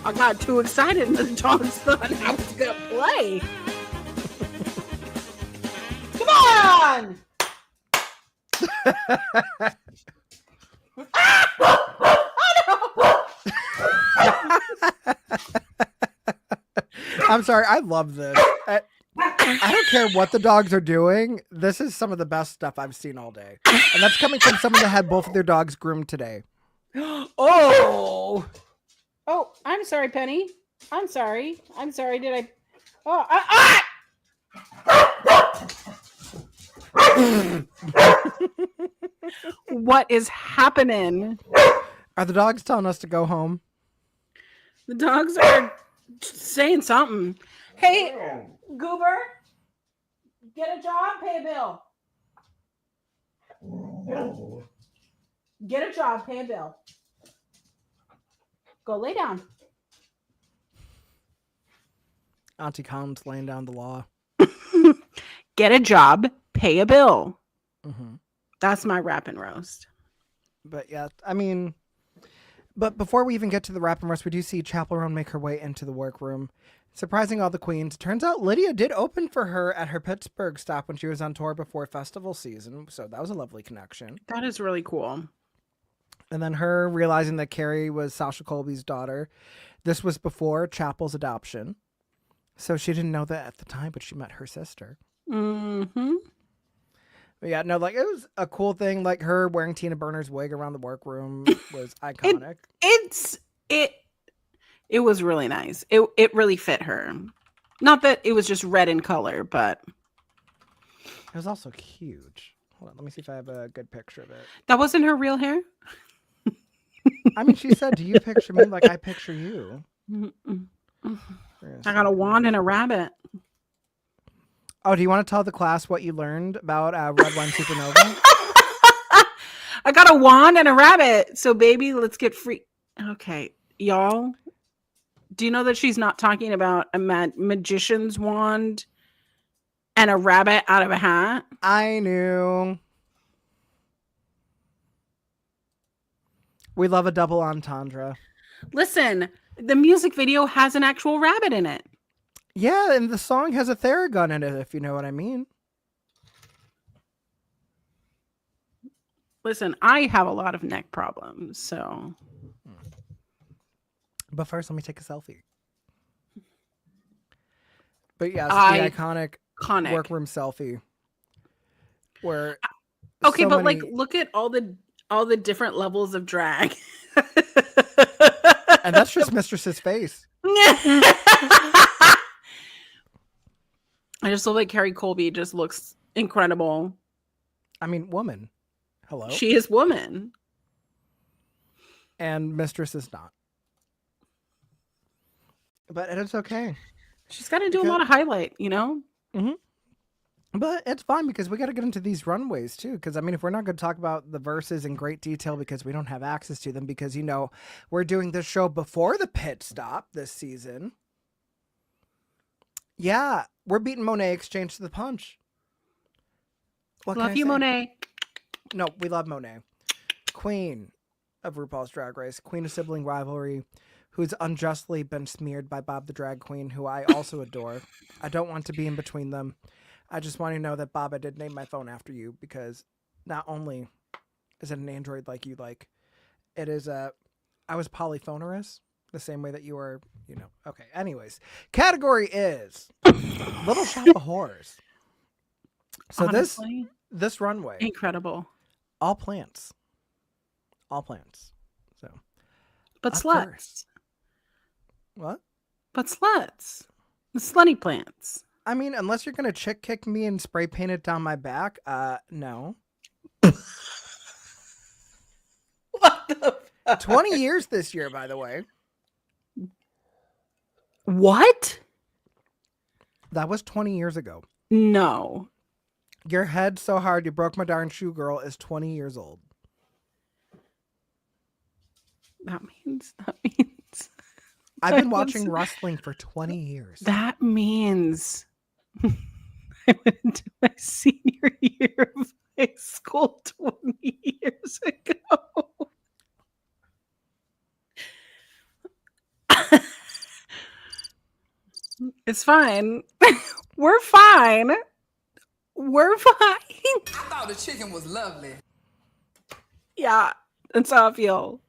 Speaker 4: I got too excited and the dogs thought I was gonna play. Come on!
Speaker 3: I'm sorry, I love this. I don't care what the dogs are doing. This is some of the best stuff I've seen all day. And that's coming from someone that had both of their dogs groomed today.
Speaker 4: Oh, I'm sorry, Penny. I'm sorry. Did I? What is happening?
Speaker 3: Are the dogs telling us to go home?
Speaker 4: The dogs are saying something. Hey, Goober, get a job, pay a bill. Get a job, pay a bill. Go lay down.
Speaker 3: Auntie Collins laying down the law.
Speaker 4: Get a job, pay a bill.
Speaker 3: Mm-hmm.
Speaker 4: That's my Rappin' roast.
Speaker 3: But yeah, I mean, but before we even get to the Rappin' roast, we do see Chappell Roan make her way into the workroom, surprising all the queens. Turns out Lydia did open for her at her Pittsburgh stop when she was on tour before festival season, so that was a lovely connection.
Speaker 4: That is really cool.
Speaker 3: And then her realizing that Carrie was Sasha Colby's daughter. This was before Chappell's adoption, so she didn't know that at the time, but she met her sister.
Speaker 4: Mm-hmm.
Speaker 3: But yeah, no, like it was a cool thing. Like her wearing Tina Burner's wig around the workroom was iconic.
Speaker 4: It was really nice. It really fit her. Not that it was just red in color, but
Speaker 3: it was also huge. Hold on, let me see if I have a good picture of it.
Speaker 4: That wasn't her real hair.
Speaker 3: I mean, she said, "Do you picture me like I picture you?"
Speaker 4: I got a wand and a rabbit.
Speaker 3: Oh, do you want to tell the class what you learned about Red Wine Supernova?
Speaker 4: I got a wand and a rabbit. So, baby, let's get free. Okay, y'all. Do you know that she's not talking about a magician's wand and a rabbit out of a hat?
Speaker 3: I knew. We love a double entendre.
Speaker 4: Listen, the music video has an actual rabbit in it.
Speaker 3: Yeah, and the song has a Theragun in it, if you know what I mean.
Speaker 4: Listen, I have a lot of neck problems, so
Speaker 3: But first, let me take a selfie. But yes, the iconic
Speaker 4: iconic.
Speaker 3: workroom selfie. Where
Speaker 4: Okay,
Speaker 3: so
Speaker 4: but
Speaker 3: many,
Speaker 4: like, look at all the different levels of drag.
Speaker 3: and that's just Mistress's face.
Speaker 4: I just love like Carrie Colby just looks incredible.
Speaker 3: I mean, woman. Hello.
Speaker 4: She is woman.
Speaker 3: And Mistress is not. But it's okay.
Speaker 4: She's got to do a lot of highlight, you know?
Speaker 3: But it's fine because we got to get into these runways too. Because I mean, if we're not going to talk about the verses in great detail because we don't have access to them, because we're doing this show before the pit stop this season. Yeah, we're beating Monet Exchange to the punch. What
Speaker 4: Love
Speaker 3: can I
Speaker 4: you,
Speaker 3: say?
Speaker 4: Monet.
Speaker 3: No, we love Monet. Queen of RuPaul's Drag Race, queen of sibling rivalry, who's unjustly been smeared by Bob the Drag Queen, who I also adore. I don't want to be in between them. I just want you to know that, Bob, I did name my phone after you because not only is it an Android like you like, it is I was polyphonerous the same way that you were, Okay, anyways. Category is Little Shop of Horrors. So
Speaker 4: Honestly,
Speaker 3: this runway,
Speaker 4: incredible.
Speaker 3: all plants. All plants. So,
Speaker 4: But
Speaker 3: up
Speaker 4: sluts.
Speaker 3: first. What?
Speaker 4: But sluts. The slutty plants.
Speaker 3: I mean, unless you're going to chick kick me and spray paint it down my back, no.
Speaker 4: What the fuck?
Speaker 3: 20 years this year, by the way.
Speaker 4: What?
Speaker 3: That was 20 years ago.
Speaker 4: No.
Speaker 3: Your head so hard you broke my darn shoe, girl, is 20 years old.
Speaker 4: That means
Speaker 3: I've been watching wrestling for 20 years.
Speaker 4: that means I went into my senior year of high school 20 years ago. It's fine. We're fine. We're fine.
Speaker 8: I thought the chicken was lovely.
Speaker 4: Yeah, that's how I feel.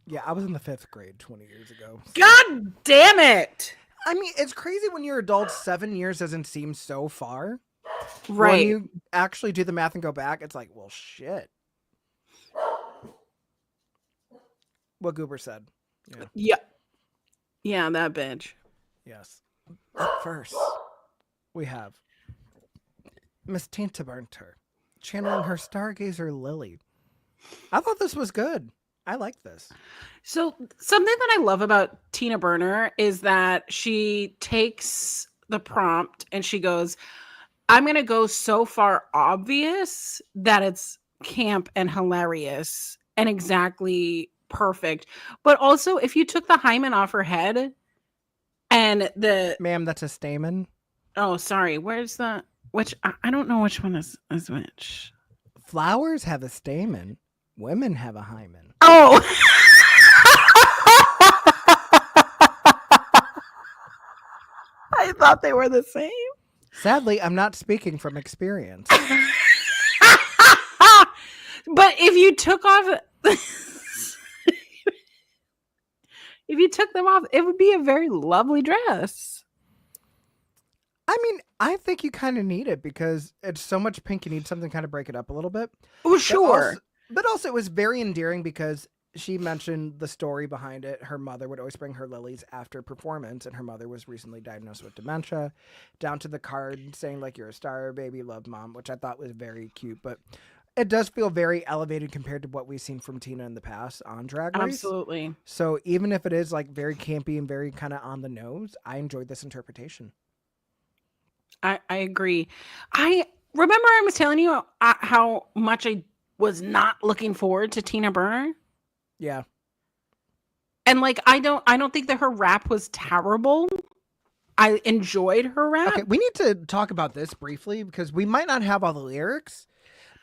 Speaker 3: Yeah, I was in the 5th grade 20 years ago.
Speaker 4: God damn it.
Speaker 3: I mean, it's crazy when you're adults. 7 years doesn't seem so far.
Speaker 4: Right.
Speaker 3: When you actually do the math and go back, it's like, well, shit. What Goober said.
Speaker 4: Yeah. Yeah, that bitch.
Speaker 3: Yes. Up first, we have Miss Tinta Burnter channeling her stargazer Lily. I thought this was good. I like this.
Speaker 4: So something that I love about Tina Burner is that she takes the prompt and she goes, I'm going to go so far obvious that it's camp and hilarious and exactly perfect. But also, if you took the hymen off her head and
Speaker 3: Ma'am, that's a stamen.
Speaker 4: oh, sorry, where's the, which, I don't know which one is which.
Speaker 3: Flowers have a stamen. Women have a hymen.
Speaker 4: Oh! I thought they were the same.
Speaker 3: Sadly, I'm not speaking from experience.
Speaker 4: But if you took off if you took them off, it would be a very lovely dress.
Speaker 3: I mean, I think you kind of need it because it's so much pink. You need something to kind of break it up a little bit.
Speaker 4: Oh, sure.
Speaker 3: But also it was very endearing because she mentioned the story behind it. Her mother would always bring her lilies after performance, and her mother was recently diagnosed with dementia, down to the card saying, like, you're a star, baby, love mom, which I thought was very cute. But it does feel very elevated compared to what we've seen from Tina in the past on Drag Race.
Speaker 4: Absolutely.
Speaker 3: So even if it is like very campy and very kind of on the nose, I enjoyed this interpretation.
Speaker 4: I agree. I remember I was telling you how much I was not looking forward to Tina Burner.
Speaker 3: Yeah.
Speaker 4: And like I don't think that her rap was terrible. I enjoyed her rap.
Speaker 3: Okay, we need to talk about this briefly because we might not have all the lyrics,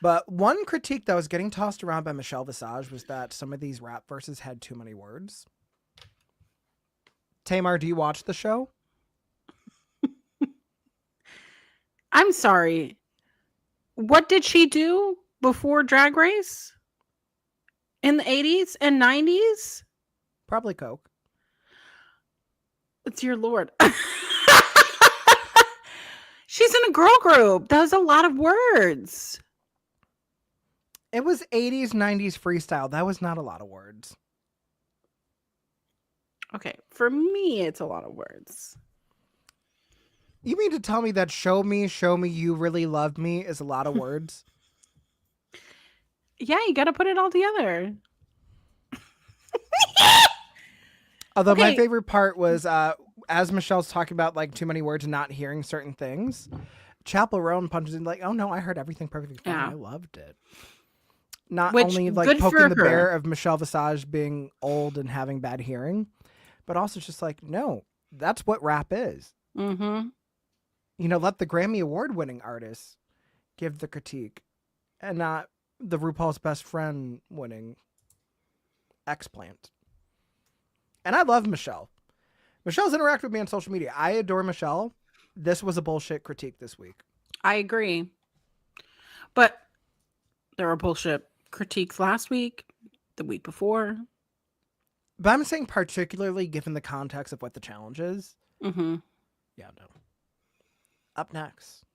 Speaker 3: but one critique that was getting tossed around by Michelle Visage was that some of these rap verses had too many words. Tamar, do you watch the show?
Speaker 4: I'm sorry. What did she do? before Drag Race in the 80s and 90s?
Speaker 3: Probably Coke.
Speaker 4: It's your lord. She's in a girl group. That was a lot of words.
Speaker 3: It was 80s, 90s freestyle. That was not a lot of words.
Speaker 4: Okay, for me, it's a lot of words.
Speaker 3: You mean to tell me that show me, you really love me is a lot of words?
Speaker 4: Yeah, you got to put it all together.
Speaker 3: Although my
Speaker 4: Okay.
Speaker 3: favorite part was as Michelle's talking about like too many words and not hearing certain things, Chappell Roan punches in like, oh no, I heard everything perfectly fine.
Speaker 4: Yeah.
Speaker 3: I loved it. Not
Speaker 4: Which,
Speaker 3: only like
Speaker 4: good
Speaker 3: poking
Speaker 4: for
Speaker 3: the
Speaker 4: her.
Speaker 3: bear of Michelle Visage being old and having bad hearing, but also just like, no, that's what rap is.
Speaker 4: Mm-hmm.
Speaker 3: You know, let the Grammy Award winning artists give the critique and not the RuPaul's Best Friend winning explant. And I love Michelle. Michelle's interacted with me on social media. I adore Michelle. This was a bullshit critique this week.
Speaker 4: I agree. But there were bullshit critiques last week, the week before.
Speaker 3: But I'm saying particularly given the context of what the challenge is.
Speaker 4: Mm-hmm.
Speaker 3: Yeah, no. Up next.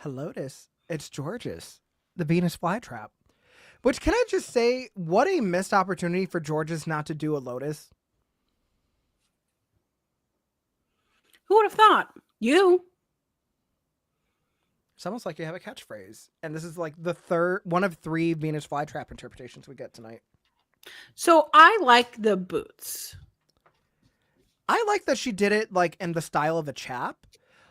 Speaker 3: Helotus. It's George's. The Venus flytrap. Which, can I just say, what a missed opportunity for George's not to do a Lotus.
Speaker 4: Who would have thought? You.
Speaker 3: It's almost like you have a catchphrase. And this is like the one of 3 Venus flytrap interpretations we get tonight.
Speaker 4: So I like the boots.
Speaker 3: I like that she did it like in the style of a chap.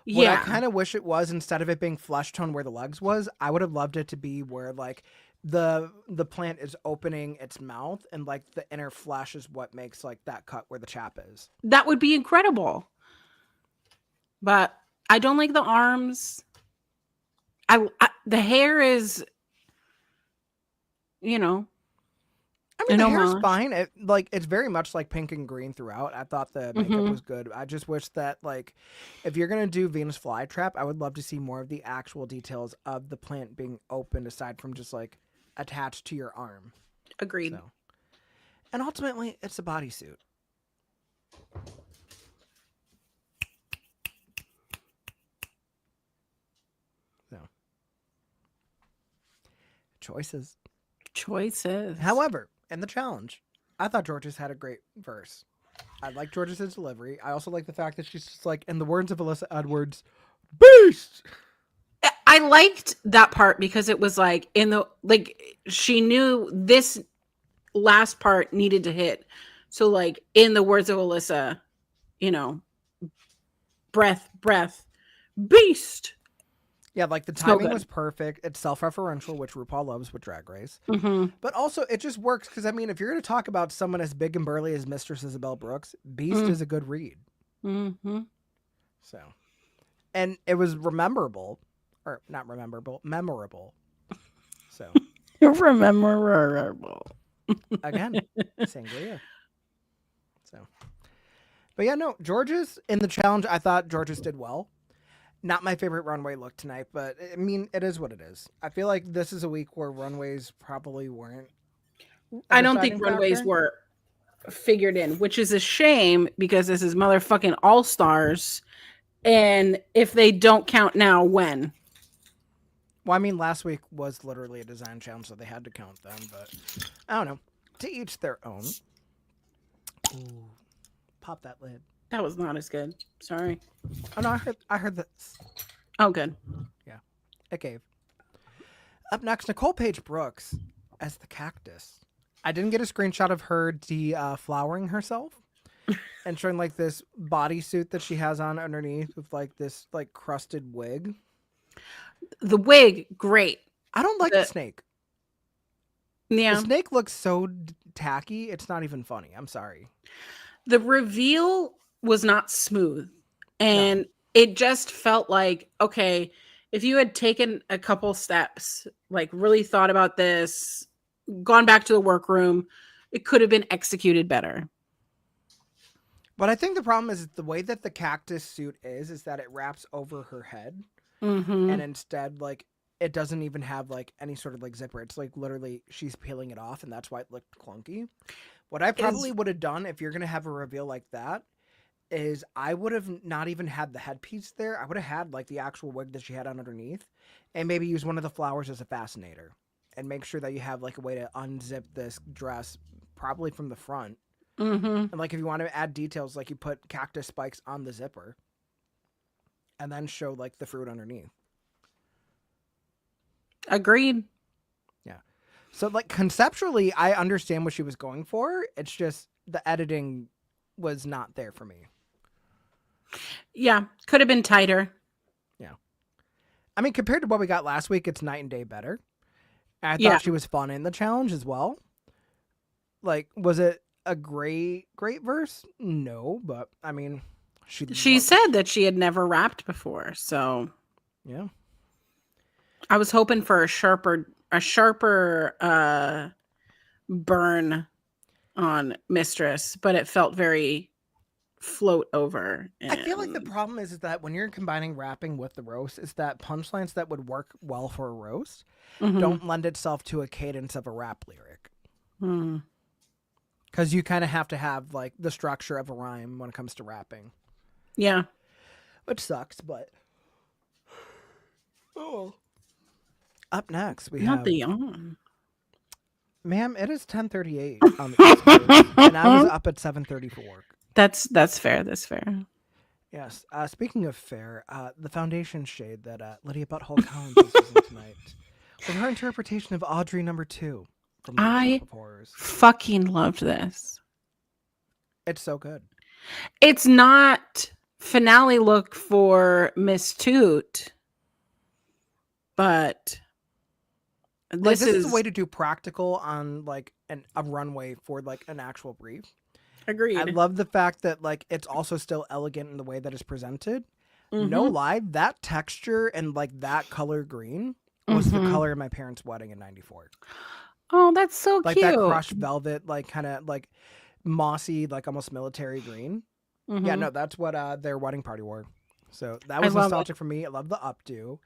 Speaker 3: What I
Speaker 4: Yeah.
Speaker 3: kind of wish it was, instead of it being flesh tone where the legs was, I would have loved it to be where like the plant is opening its mouth and like the inner flesh is what makes like that cut where the chap is.
Speaker 4: That would be incredible. But I don't like the arms. The hair is, you know.
Speaker 3: I mean,
Speaker 4: An
Speaker 3: the hair's
Speaker 4: homage.
Speaker 3: fine. It's very much like pink and green throughout. I thought the makeup was good. I just wish that like if you're gonna do Venus flytrap, I would love to see more of the actual details of the plant being opened aside from just like attached to your arm.
Speaker 4: Agreed.
Speaker 3: So. And ultimately, it's a bodysuit. So. Choices. However, in the challenge, I thought George's had a great verse. I like George's delivery. I also like the fact that she's just like, in the words of Alyssa Edwards, beast!
Speaker 4: I liked that part because it was like she knew this last part needed to hit. So like in the words of Alyssa, you know, breath, beast.
Speaker 3: Yeah, like the
Speaker 4: So
Speaker 3: timing
Speaker 4: good.
Speaker 3: was perfect. It's self-referential, which RuPaul loves with Drag Race.
Speaker 4: Mm-hmm.
Speaker 3: But also, it just works because, I mean, if you're going to talk about someone as big and burly as Mistress Isabel Brooks, Beast is a good read.
Speaker 4: Mm-hmm.
Speaker 3: So, and it was memorable. So,
Speaker 4: Rememberable.
Speaker 3: again, sangria. So, but yeah, no, George's in the challenge, I thought George's did well. Not my favorite runway look tonight, but I mean, it is what it is. I feel like this is a week where runways probably weren't.
Speaker 4: I don't think runways were figured in, which is a shame because this is motherfucking All Stars. And if they don't count now, when?
Speaker 3: Well, I mean, last week was literally a design challenge, so they had to count them, but I don't know. To each their own. Ooh, pop that lid.
Speaker 4: That was not as good. Sorry.
Speaker 3: Oh no, I heard this.
Speaker 4: Oh, good.
Speaker 3: Yeah, it gave. Up next, Nicole Paige Brooks as the cactus. I didn't get a screenshot of her deflowering herself and showing like this bodysuit that she has on underneath with like this like crusted wig.
Speaker 4: The wig, great.
Speaker 3: I don't like the snake.
Speaker 4: Yeah.
Speaker 3: The snake looks so tacky. It's not even funny. I'm sorry.
Speaker 4: The reveal was not smooth. And it just felt like, okay, if you had taken a couple steps, like really thought about this, gone back to the workroom, it could have been executed better.
Speaker 3: But I think the problem is the way that the cactus suit is that it wraps over her head.
Speaker 4: Mm-hmm.
Speaker 3: And instead, like, it doesn't even have like any sort of like zipper. It's like literally she's peeling it off, and that's why it looked clunky. What I probably would have done if you're gonna have a reveal like that is I would have not even had the headpiece there. I would have had like the actual wig that she had on underneath, and maybe use one of the flowers as a fascinator, and make sure that you have like a way to unzip this dress, probably from the front. And like if you want to add details, like you put cactus spikes on the zipper, and then show like the fruit underneath.
Speaker 4: Agreed.
Speaker 3: Yeah. So like conceptually, I understand what she was going for. It's just the editing was not there for me.
Speaker 4: Yeah, could have been tighter.
Speaker 3: Yeah. I mean, compared to what we got last week, it's night and day better. And I
Speaker 4: Yeah.
Speaker 3: thought she was fun in the challenge as well. Like, was it a great verse? No, but I mean,
Speaker 4: She said that she had never rapped before, so
Speaker 3: yeah.
Speaker 4: I was hoping for a sharper burn on Mistress, but it felt very float over.
Speaker 3: I feel like the
Speaker 4: and-
Speaker 3: problem is that when you're combining rapping with the roast, is that punchlines that would work well for a roast
Speaker 4: Mhm.
Speaker 3: don't lend itself to a cadence of a rap lyric.
Speaker 4: Mm.
Speaker 3: Because you kind of have to have like the structure of a rhyme when it comes to rapping,
Speaker 4: Yeah.
Speaker 3: which sucks. But oh, up next we
Speaker 4: Not
Speaker 3: have
Speaker 4: the yawn.
Speaker 3: ma'am. It is 10:38 on the East Coast, and I was up at 7:34.
Speaker 4: That's fair. That's fair.
Speaker 3: Yes. Speaking of fair, the foundation shade that Lydia Butthole Collins is using tonight with her interpretation of Audrey #2 from the
Speaker 4: I-
Speaker 3: Shop of Horrors.
Speaker 4: Fucking loved this.
Speaker 3: It's so good.
Speaker 4: It's not finale look for Miss Toot, but
Speaker 3: Like,
Speaker 4: this
Speaker 3: this is
Speaker 4: is
Speaker 3: a way to do practical on like a runway for like an actual brief.
Speaker 4: agreed.
Speaker 3: I love the fact that like it's also still elegant in the way that it's presented. No
Speaker 4: Mhm.
Speaker 3: lie, that texture and like that color green was the
Speaker 4: Mhm.
Speaker 3: color of my parents' wedding in '94.
Speaker 4: Oh, that's so
Speaker 3: Like
Speaker 4: cute.
Speaker 3: that crushed velvet, like kind of like mossy, like almost military green. Yeah,
Speaker 4: Mhm.
Speaker 3: no, that's what their wedding party wore. So that
Speaker 4: I
Speaker 3: was
Speaker 4: love it.
Speaker 3: nostalgic for me. I love the updo.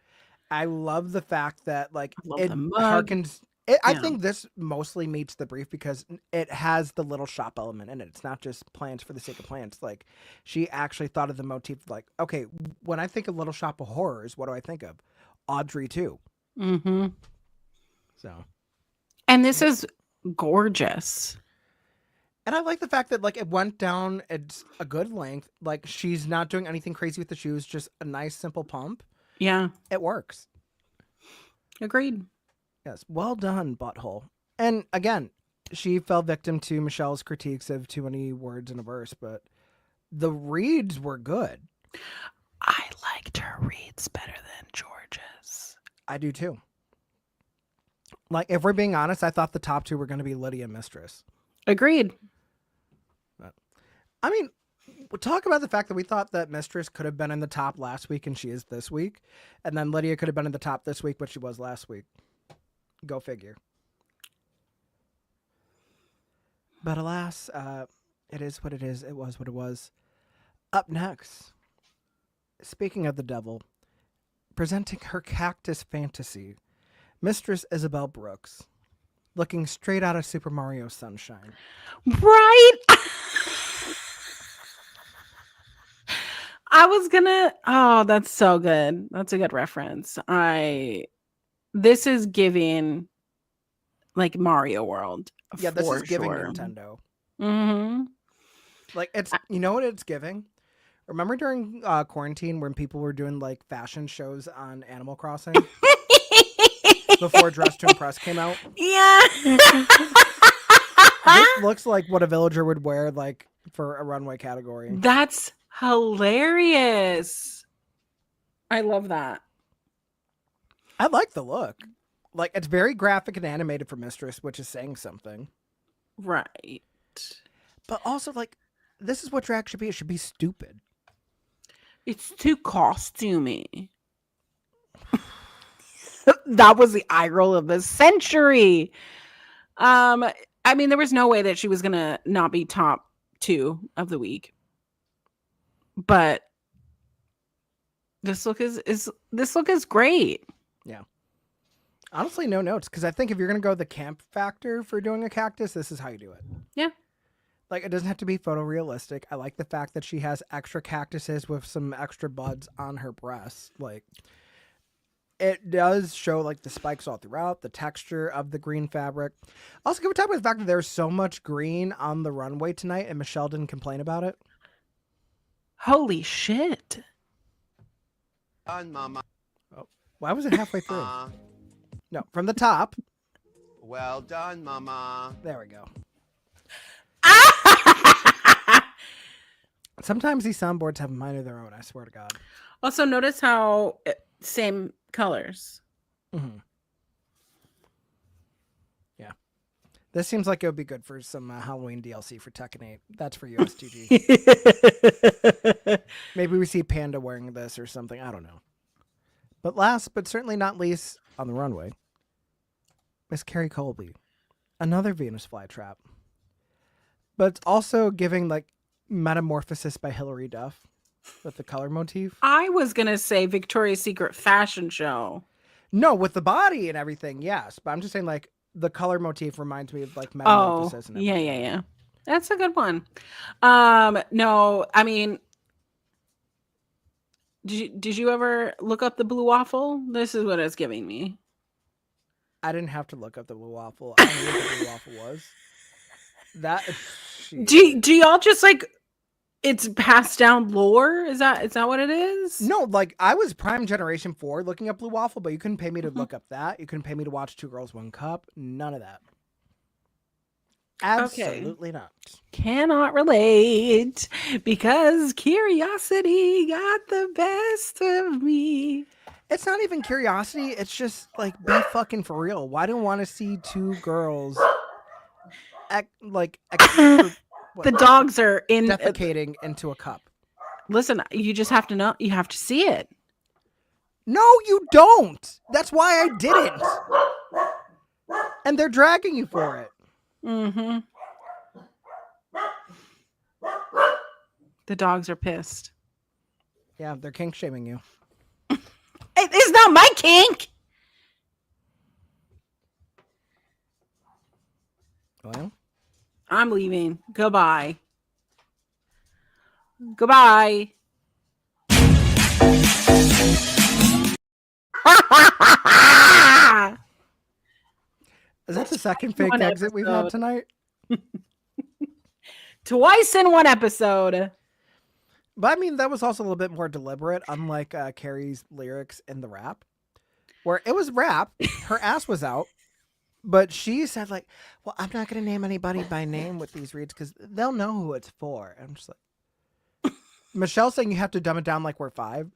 Speaker 3: I love the fact that like
Speaker 4: I love
Speaker 3: it
Speaker 4: the mug.
Speaker 3: harkens. I
Speaker 4: Yeah.
Speaker 3: think this mostly meets the brief because it has the little shop element in it. It's not just plants for the sake of plants. Like she actually thought of the motif. Like, okay, when I think of Little Shop of Horrors, what do I think of? Audrey too.
Speaker 4: Mhm.
Speaker 3: So,
Speaker 4: And this is gorgeous.
Speaker 3: and I like the fact that like it went down. It's a good length. Like she's not doing anything crazy with the shoes. Just a nice simple pump.
Speaker 4: Yeah.
Speaker 3: It works.
Speaker 4: Agreed.
Speaker 3: Yes, well done, Butthole. And again, she fell victim to Michelle's critiques of too many words in a verse, but the reads were good.
Speaker 4: I liked her reads better than George's.
Speaker 3: I do too. Like, if we're being honest, I thought the top two were going to be Lydia and Mistress.
Speaker 4: Agreed.
Speaker 3: I mean, we'll talk about the fact that we thought that Mistress could have been in the top last week and she is this week. And then Lydia could have been in the top this week, but she was last week. Go figure. But alas, it is what it is. It was what it was. Up next, speaking of the devil, presenting her cactus fantasy, Mistress Isabel Brooks, looking straight out of Super Mario Sunshine.
Speaker 4: Right? I was gonna. Oh, that's so good. That's a good reference. This is giving like Mario World.
Speaker 3: Yeah, this
Speaker 4: for
Speaker 3: is giving
Speaker 4: sure.
Speaker 3: Nintendo.
Speaker 4: Mm-hmm.
Speaker 3: Like, it's, you know what it's giving? Remember during quarantine when people were doing like fashion shows on Animal Crossing before Dress to Impress came out?
Speaker 4: Yeah.
Speaker 3: This looks like what a villager would wear like for a runway category.
Speaker 4: That's hilarious. I love that.
Speaker 3: I like the look. Like, it's very graphic and animated for Mistress, which is saying something.
Speaker 4: Right.
Speaker 3: But also, like, this is what drag should be. It should be stupid.
Speaker 4: It's too costumey. That was the eye roll of the century. I mean, there was no way that she was gonna not be top 2 of the week. But this look is great.
Speaker 3: Yeah. Honestly, no notes, because I think if you're going to go the camp factor for doing a cactus, this is how you do it.
Speaker 4: Yeah.
Speaker 3: Like, it doesn't have to be photorealistic. I like the fact that she has extra cactuses with some extra buds on her breasts. Like, it does show, like, the spikes all throughout, the texture of the green fabric. Also, can we talk about the fact that there's so much green on the runway tonight, and Michelle didn't complain about it?
Speaker 4: Holy shit.
Speaker 9: Done, mama.
Speaker 3: Why was it halfway through? No, from the top.
Speaker 9: Well done, mama.
Speaker 3: There we go. Sometimes these soundboards have a mind of their own, I swear to God.
Speaker 4: Also, notice how same colors.
Speaker 3: Mm-hmm. Yeah. This seems like it would be good for some Halloween DLC for Tekken 8. That's for USTG. Maybe we see Panda wearing this or something. I don't know. But last, but certainly not least, on the runway, Miss Carrie Colby. Another Venus flytrap. But it's also giving, like, Metamorphosis by Hilary Duff with the color motif.
Speaker 4: I was going to say Victoria's Secret fashion show.
Speaker 3: No, with the body and everything, yes. But I'm just saying, like, the color motif reminds me of, like, Metamorphosis. And everything.
Speaker 4: Yeah. That's a good one. No, I mean, did you ever look up the blue waffle? This is what it's giving me.
Speaker 3: I didn't have to look up the blue waffle. I knew what the blue waffle was. That.
Speaker 4: Do y'all just like it's passed down lore? Is that what it is?
Speaker 3: No, like I was Prime Generation 4 looking up blue waffle, but you couldn't pay me to look up that. You couldn't pay me to watch Two Girls, One Cup. None of that. Absolutely not.
Speaker 4: Cannot relate because curiosity got the best of me.
Speaker 3: It's not even curiosity. It's just like be fucking for real. Why do I want to see two girls
Speaker 4: the dogs are in
Speaker 3: defecating into a cup?
Speaker 4: Listen, you just have to know. You have to see it.
Speaker 3: No, you don't. That's why I didn't. And they're dragging you for it.
Speaker 4: Mm-hmm. The dogs are pissed.
Speaker 3: Yeah, they're kink shaming you.
Speaker 4: It's not my kink.
Speaker 3: Well,
Speaker 4: I'm leaving. Goodbye. Goodbye.
Speaker 3: is that the second fake exit we've had tonight?
Speaker 4: Twice in one episode.
Speaker 3: But I mean, that was also a little bit more deliberate, unlike Carrie's lyrics in the rap, where it was rap, her ass was out, but she said like, well, I'm not going to name anybody by name with these reads because they'll know who it's for. And I'm just like, Michelle saying you have to dumb it down like we're 5.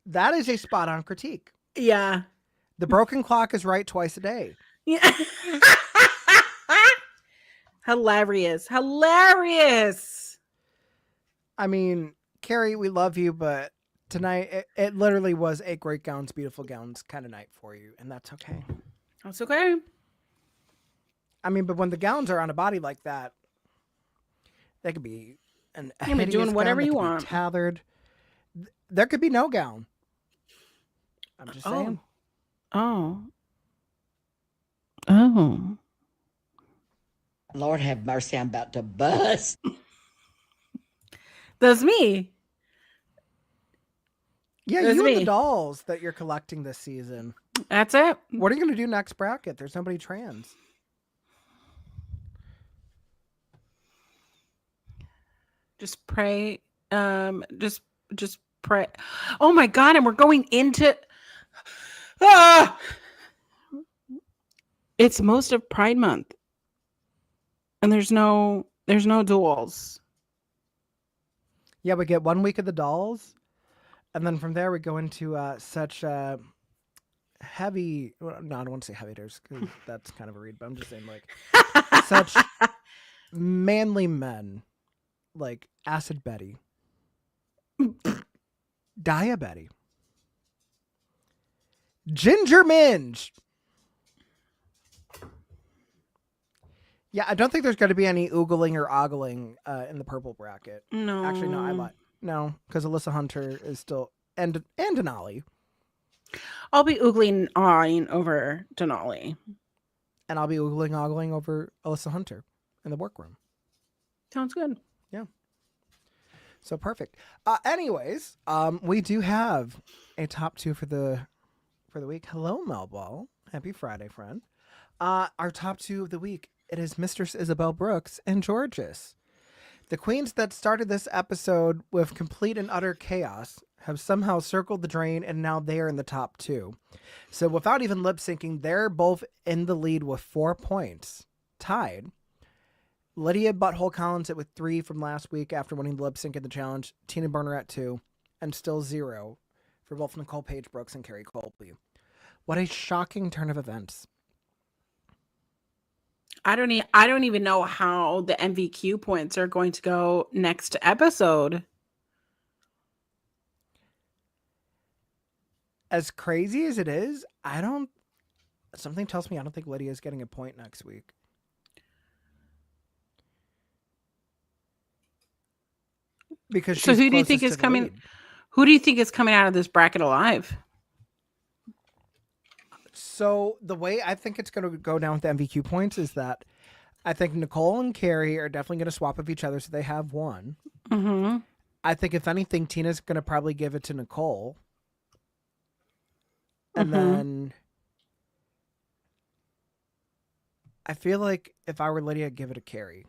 Speaker 3: That is a spot on critique.
Speaker 4: Yeah.
Speaker 3: The broken clock is right twice a day.
Speaker 4: Yeah. Hilarious.
Speaker 3: I mean, Carrie, we love you, but tonight it literally was a great gowns, beautiful gowns kind of night for you, and that's okay.
Speaker 4: That's okay.
Speaker 3: I mean, but when the gowns are on a body like that, they could be
Speaker 4: doing whatever you want.
Speaker 3: Tethered. There could be no gown. I'm just saying.
Speaker 4: Oh.
Speaker 10: Lord have mercy, I'm about to bust.
Speaker 4: That's me.
Speaker 3: Yeah,
Speaker 4: That's
Speaker 3: you
Speaker 4: me.
Speaker 3: and the dolls that you're collecting this season.
Speaker 4: That's it.
Speaker 3: What are you going to do next bracket? There's nobody trans.
Speaker 4: Just pray. Just pray. Oh my God. And we're going into it's most of Pride Month. And there's no duels.
Speaker 3: Yeah, we get 1 week of the dolls. And then from there we go into such heavy, well, no, I don't want to say heavy hitters because that's kind of a read, but I'm just saying like such manly men like Acid Betty, Dia Betty, Ginger Minge. Yeah, I don't think there's going to be any oogling or ogling in the purple bracket.
Speaker 4: No.
Speaker 3: Actually, no, I lied. No, because Alyssa Hunter is still and Denali.
Speaker 4: I'll be oogling awing over Denali.
Speaker 3: And I'll be oogling ogling over Alyssa Hunter in the workroom.
Speaker 4: Sounds good.
Speaker 3: Yeah. So perfect. Anyways, we do have a top 2 for the week. Hello, Melball. Happy Friday, friend. Our top 2 of the week, it is Mistress Isabel Brooks and Georges. The queens that started this episode with complete and utter chaos have somehow circled the drain, and now they are in the top 2. So without even lip syncing, they're both in the lead with 4 points, tied. Lydia Butthole Collins with 3 from last week after winning the lip sync in the challenge. Tina Burner at 2, and still 0 for both Nicole Paige Brooks and Carrie Colby. What a shocking turn of events.
Speaker 4: I don't even know how the MVQ points are going to go next episode.
Speaker 3: As crazy as it is, something tells me I don't think Lydia's getting a point next week. Because
Speaker 4: So who do you think is coming? Who do you think is coming out of this bracket alive?
Speaker 3: So the way I think it's going to go down with the MVQ points is that I think Nicole and Carrie are definitely going to swap with each other, so they have 1.
Speaker 4: Mm-hmm.
Speaker 3: I think if anything, Tina's going to probably give it to Nicole. And then I feel like if I were Lydia, I'd give it to Carrie.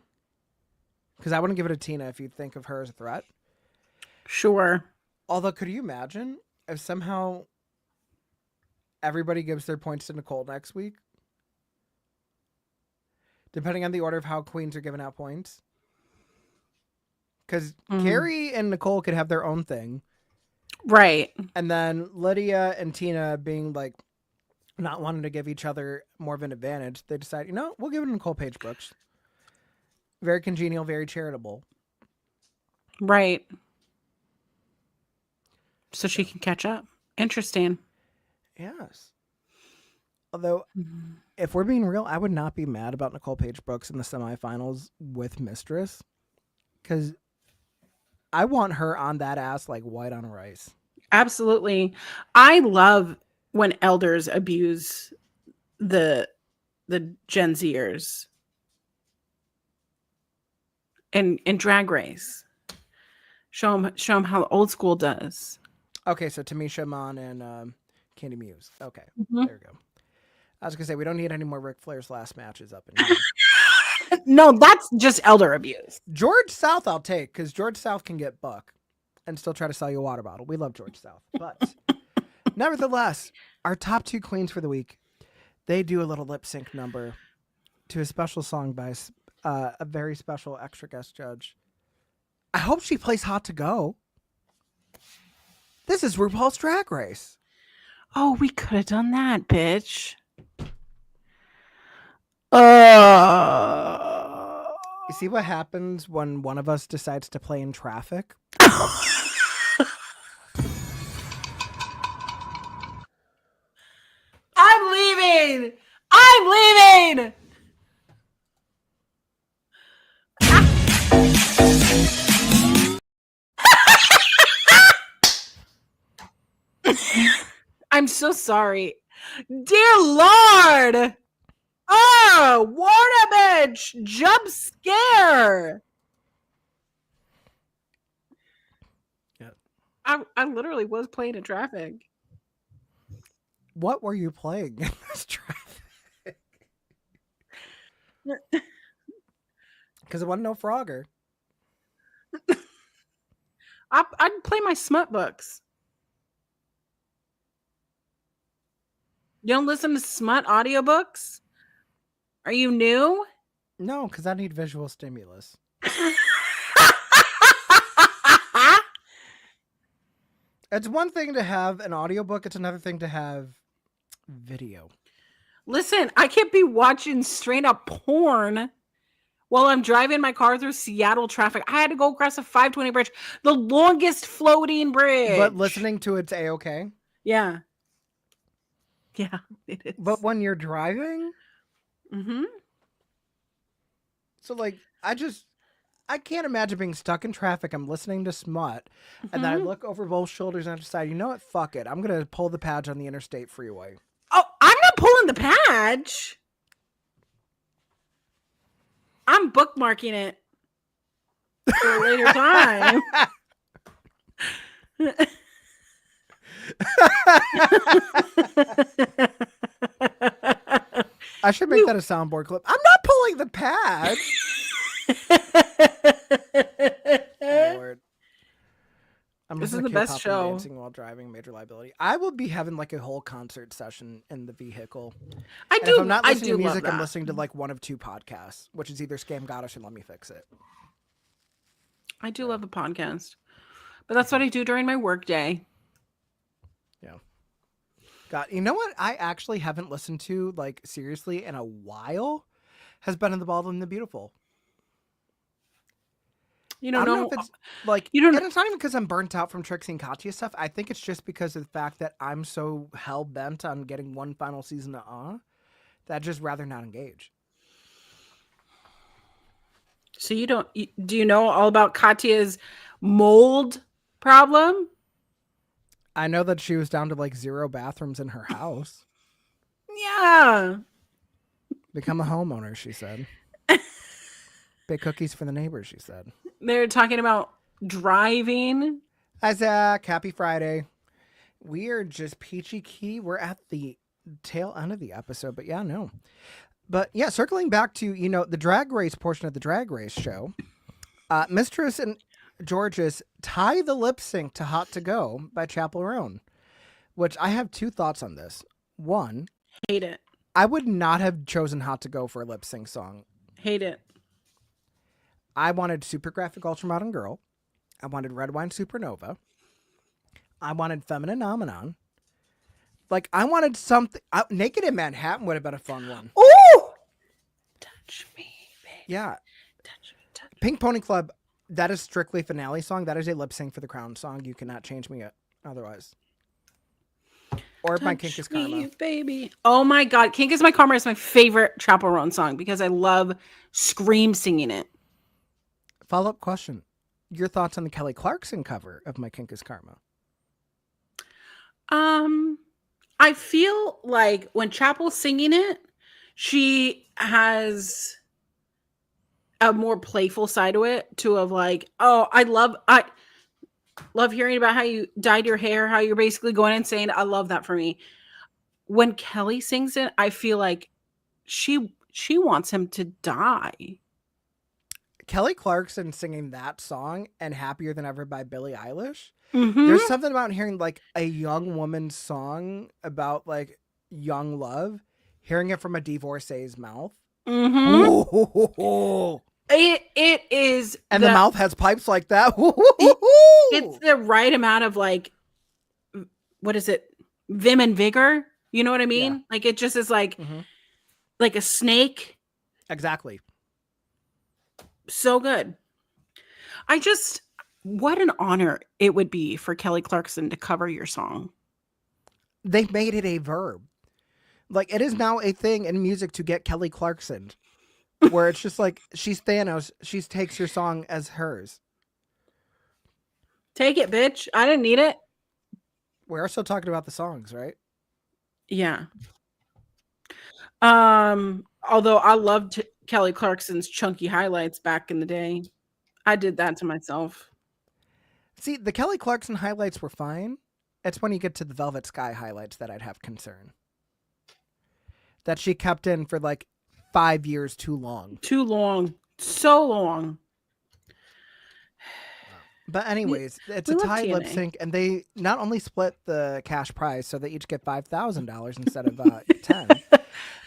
Speaker 3: Because I wouldn't give it to Tina if you think of her as a threat.
Speaker 4: Sure.
Speaker 3: Although, could you imagine if somehow everybody gives their points to Nicole next week? Depending on the order of how queens are giving out points. Because Carrie and Nicole could have their own thing.
Speaker 4: Right.
Speaker 3: And then Lydia and Tina being like not wanting to give each other more of an advantage, they decide, we'll give it to Nicole Paige Brooks. Very congenial, very charitable.
Speaker 4: Right. So she can catch up. Interesting.
Speaker 3: Yes. Although, if we're being real, I would not be mad about Nicole Paige Brooks in the semifinals with Mistress. Because I want her on that ass like white on rice.
Speaker 4: Absolutely. I love when elders abuse the Gen Zers in Drag Race. Show them how old school does.
Speaker 3: Okay, so Tamisha Mon and Candy Muse. Okay,
Speaker 4: Mhm.
Speaker 3: there we go. I was going to say, we don't need any more Ric Flair's last matches up in here.
Speaker 4: No, that's just elder abuse.
Speaker 3: George South I'll take, because George South can get buck and still try to sell you a water bottle. We love George South. But nevertheless, our top 2 queens for the week, they do a little lip sync number to a special song by a very special extra guest judge. I hope she plays Hot to Go. This is RuPaul's Drag Race.
Speaker 4: Oh, we could have done that, bitch.
Speaker 3: You see what happens when one of us decides to play in traffic?
Speaker 4: I'm leaving. I'm leaving. I'm so sorry. Dear Lord. Oh, what a bitch. Jump scare.
Speaker 3: Yep.
Speaker 4: I literally was playing in traffic.
Speaker 3: What were you playing in this traffic? Because it wasn't no Frogger.
Speaker 4: I'd play my smut books. You don't listen to smut audiobooks? Are you new?
Speaker 3: No, because I need visual stimulus. It's one thing to have an audiobook, it's another thing to have video.
Speaker 4: Listen, I can't be watching straight up porn while I'm driving my car through Seattle traffic. I had to go across the 520 bridge, the longest floating bridge.
Speaker 3: But listening to it's A-okay.
Speaker 4: Yeah. Yeah, it is.
Speaker 3: But when you're driving?
Speaker 4: Mm-hmm.
Speaker 3: So, like, I I can't imagine being stuck in traffic. I'm listening to smut, and then I look over both shoulders and I decide, you know what? Fuck it. I'm gonna pull the badge on the interstate freeway.
Speaker 4: Oh, I'm not pulling the patch. I'm bookmarking it for a later time.
Speaker 3: I should make that a soundboard clip. I'm not pulling the pad. Lord. I'm
Speaker 4: This
Speaker 3: listening
Speaker 4: is
Speaker 3: to
Speaker 4: the best
Speaker 3: K-pop
Speaker 4: show.
Speaker 3: and dancing while driving. Major liability. I will be having like a whole concert session in the vehicle.
Speaker 4: I
Speaker 3: And if
Speaker 4: do.
Speaker 3: I'm not
Speaker 4: I
Speaker 3: listening
Speaker 4: do
Speaker 3: to music,
Speaker 4: love
Speaker 3: I'm
Speaker 4: that.
Speaker 3: listening to like one of two podcasts, which is either Scam Goddess or Let Me Fix It.
Speaker 4: I do love a podcast, but that's what I do during my work day.
Speaker 3: Yeah. God, you know what I actually haven't listened to like seriously in a while has been In the Bald and the Beautiful.
Speaker 4: You
Speaker 3: I
Speaker 4: don't
Speaker 3: don't know
Speaker 4: know.
Speaker 3: if it's like,
Speaker 4: You don't-
Speaker 3: and it's not even because I'm burnt out from Trixie and Katya stuff. I think it's just because of the fact that I'm so hell bent on getting one final season of that I'd just rather not engage.
Speaker 4: So you don't. Do you know all about Katya's mold problem?
Speaker 3: I know that she was down to like 0 bathrooms in her house.
Speaker 4: Yeah.
Speaker 3: Become a homeowner, she said. Bake cookies for the neighbors, she said.
Speaker 4: They're talking about driving.
Speaker 3: Hi, Zach. Happy Friday. We are just peachy key. We're at the tail end of the episode, but yeah, no. But yeah, circling back to, you know, the drag race portion of the drag race show, Mistress and George's tie the lip sync to Hot to Go by Chappell Roan, which I have two thoughts on this. One,
Speaker 4: Hate it.
Speaker 3: I would not have chosen Hot to Go for a lip sync song.
Speaker 4: Hate it.
Speaker 3: I wanted Super Graphic Ultramodern Girl. I wanted Red Wine Supernova. I wanted Feminine Nomenon. Like, I wanted something. Naked in Manhattan would have been a fun one.
Speaker 4: Ooh! Touch me, baby.
Speaker 3: Yeah.
Speaker 4: Touch me, touch me.
Speaker 3: Pink Pony Club, that is strictly finale song. That is a lip sync for the crown song. You cannot change me otherwise. Or My Kink is
Speaker 4: Touch me,
Speaker 3: Karma.
Speaker 4: baby. Oh my God. Kink is My Karma is my favorite Chappell Roan song because I love scream singing it.
Speaker 3: Follow-up question. Your thoughts on the Kelly Clarkson cover of My Kink is Karma?
Speaker 4: I feel like when Chappell's singing it, she has a more playful side to it, of like, oh, I love hearing about how you dyed your hair, how you're basically going and saying, I love that for me. When Kelly sings it, I feel like she wants him to die.
Speaker 3: Kelly Clarkson singing that song and Happier Than Ever by Billie Eilish.
Speaker 4: Mhm.
Speaker 3: There's something about hearing like a young woman's song about like young love, hearing it from a divorcee's mouth.
Speaker 4: Mhm.
Speaker 3: Ooh.
Speaker 4: It is,
Speaker 3: And the mouth has pipes like that.
Speaker 4: it's the right amount of like, what is it? Vim and vigor. You know what I mean?
Speaker 3: Yeah.
Speaker 4: Like it just is like,
Speaker 3: Mhm.
Speaker 4: like a snake.
Speaker 3: Exactly.
Speaker 4: So good. What an honor it would be for Kelly Clarkson to cover your song.
Speaker 3: They made it a verb. Like it is now a thing in music to get Kelly Clarkson, where it's just like she's Thanos. She takes your song as hers.
Speaker 4: Take it, bitch. I didn't need it.
Speaker 3: We're still talking about the songs, right?
Speaker 4: Yeah. Although I loved Kelly Clarkson's chunky highlights back in the day. I did that to myself.
Speaker 3: See, the Kelly Clarkson highlights were fine. It's when you get to the Velvet Sky highlights that I'd have concern. That she kept in for like 5 years too long.
Speaker 4: Too long. So long.
Speaker 3: But anyways, it's
Speaker 4: we
Speaker 3: a
Speaker 4: love
Speaker 3: tie lip
Speaker 4: TNA.
Speaker 3: sync, and they not only split the cash prize, so they each get $5,000 instead of 10.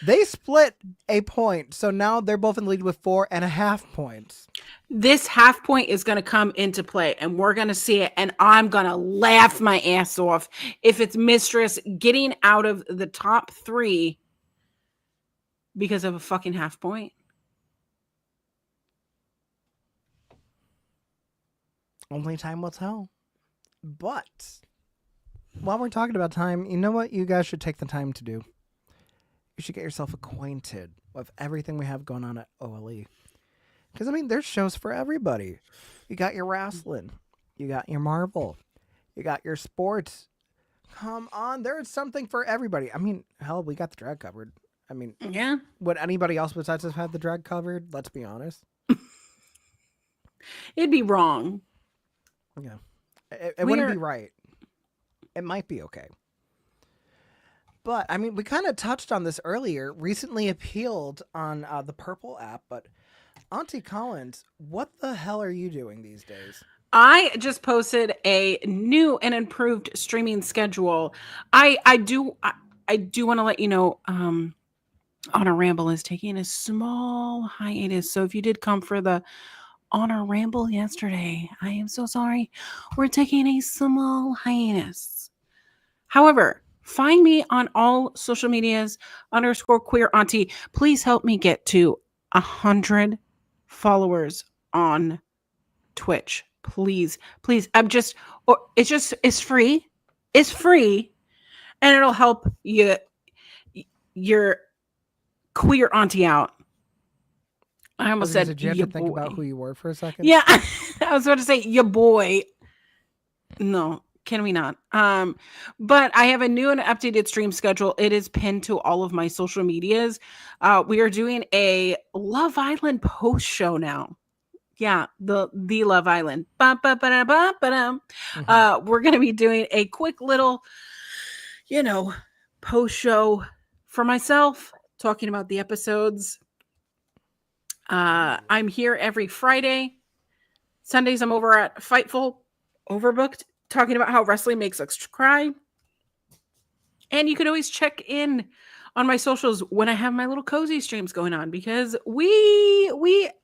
Speaker 3: They split a point, so now they're both in the lead with 4.5 points.
Speaker 4: This half point is going to come into play and we're going to see it. And I'm going to laugh my ass off if it's Mistress getting out of the top 3 because of a fucking half point.
Speaker 3: Only time will tell. But while we're talking about time, you know what you guys should take the time to do? You should get yourself acquainted with everything we have going on at OLE. Because, I mean, there's shows for everybody. You got your wrestling. You got your Marvel. You got your sports. Come on. There is something for everybody. I mean, hell, we got the drag covered. I mean,
Speaker 4: Yeah.
Speaker 3: would anybody else besides us have the drag covered? Let's be honest.
Speaker 4: It'd be wrong.
Speaker 3: Yeah. It wouldn't be right. It might be okay. But, I mean, we kind of touched on this earlier. Recently appealed on the Purple app, but Auntie Collins, what the hell are you doing these days?
Speaker 4: I just posted a new and improved streaming schedule. I do want to let you know, On a Ramble is taking a small hiatus. So if you did come for the On a Ramble yesterday, I am so sorry. We're taking a small hiatus. However, find me on all social medias _queer auntie. Please help me get to 100 followers on Twitch. Please. It's free. It's free. And it'll help your queer auntie out. I almost said,
Speaker 3: did you have to think about who you were for a second?
Speaker 4: Yeah. I was about to say your boy. No, can we not? But I have a new and updated stream schedule. It is pinned to all of my social medias. We are doing a Love Island post show now. Yeah, the Love Island. We're going to be doing a quick little, post show for myself, talking about the episodes. I'm here every Friday. Sundays, I'm over at Fightful, overbooked, talking about how wrestling makes us cry. And you can always check in on my socials when I have my little cozy streams going on, because we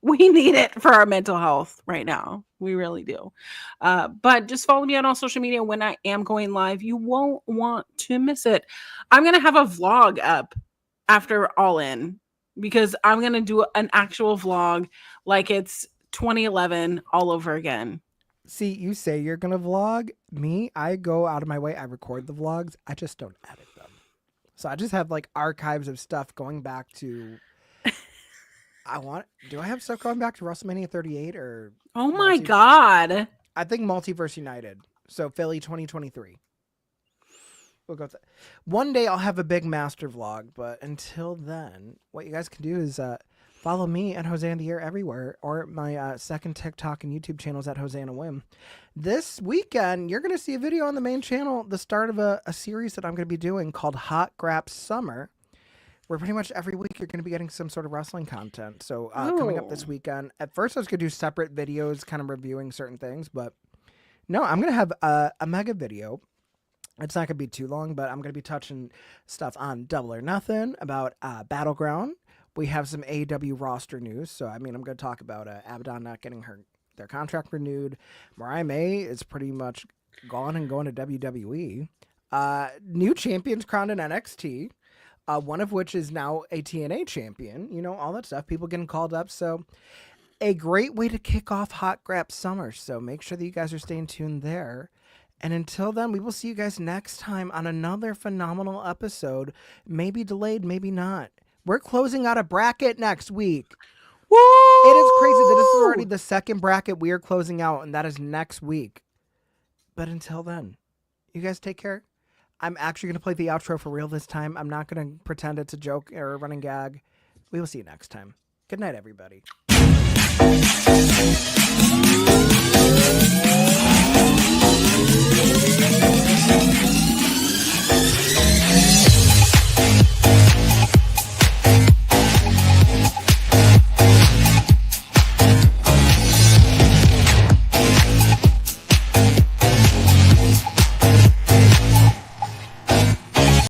Speaker 4: need it for our mental health right now. We really do. But just follow me on all social media when I am going live. You won't want to miss it. I'm going to have a vlog up after All In, because I'm going to do an actual vlog like it's 2011 all over again.
Speaker 3: See, you say you're going to vlog. Me, I go out of my way. I record the vlogs. I just don't edit them. So I just have like archives of stuff going back to. Do I have stuff going back to WrestleMania 38 or?
Speaker 4: Oh my God!
Speaker 3: I think Multiverse United. So Philly 2023. We'll go with that. One day I'll have a big master vlog, but until then, what you guys can do is follow me at Jose in the Air everywhere, or my second TikTok and YouTube channels at Jose and a Whim. This weekend, you're going to see a video on the main channel, the start of a series that I'm going to be doing called Hot Grap Summer, where pretty much every week you're going to be getting some sort of wrestling content. So coming up this weekend, at first I was going to do separate videos kind of reviewing certain things, but no, I'm going to have a mega video. It's not going to be too long, but I'm going to be touching stuff on Double or Nothing, about Battleground. We have some AEW roster news. So, I mean, I'm going to talk about Abaddon not getting their contract renewed. Mariah May is pretty much gone and going to WWE. New champions crowned in NXT, one of which is now a TNA champion. You know, all that stuff. People getting called up. So, a great way to kick off Hot Grap Summer. So, make sure that you guys are staying tuned there. And until then, we will see you guys next time on another phenomenal episode. Maybe delayed, maybe not. We're closing out a bracket next week.
Speaker 4: Woo!
Speaker 3: It is crazy that this is already the second bracket we are closing out, and that is next week. But until then, you guys take care. I'm actually going to play the outro for real this time. I'm not going to pretend it's a joke or a running gag. We will see you next time. Good night, everybody.
Speaker 2: We'll be right back.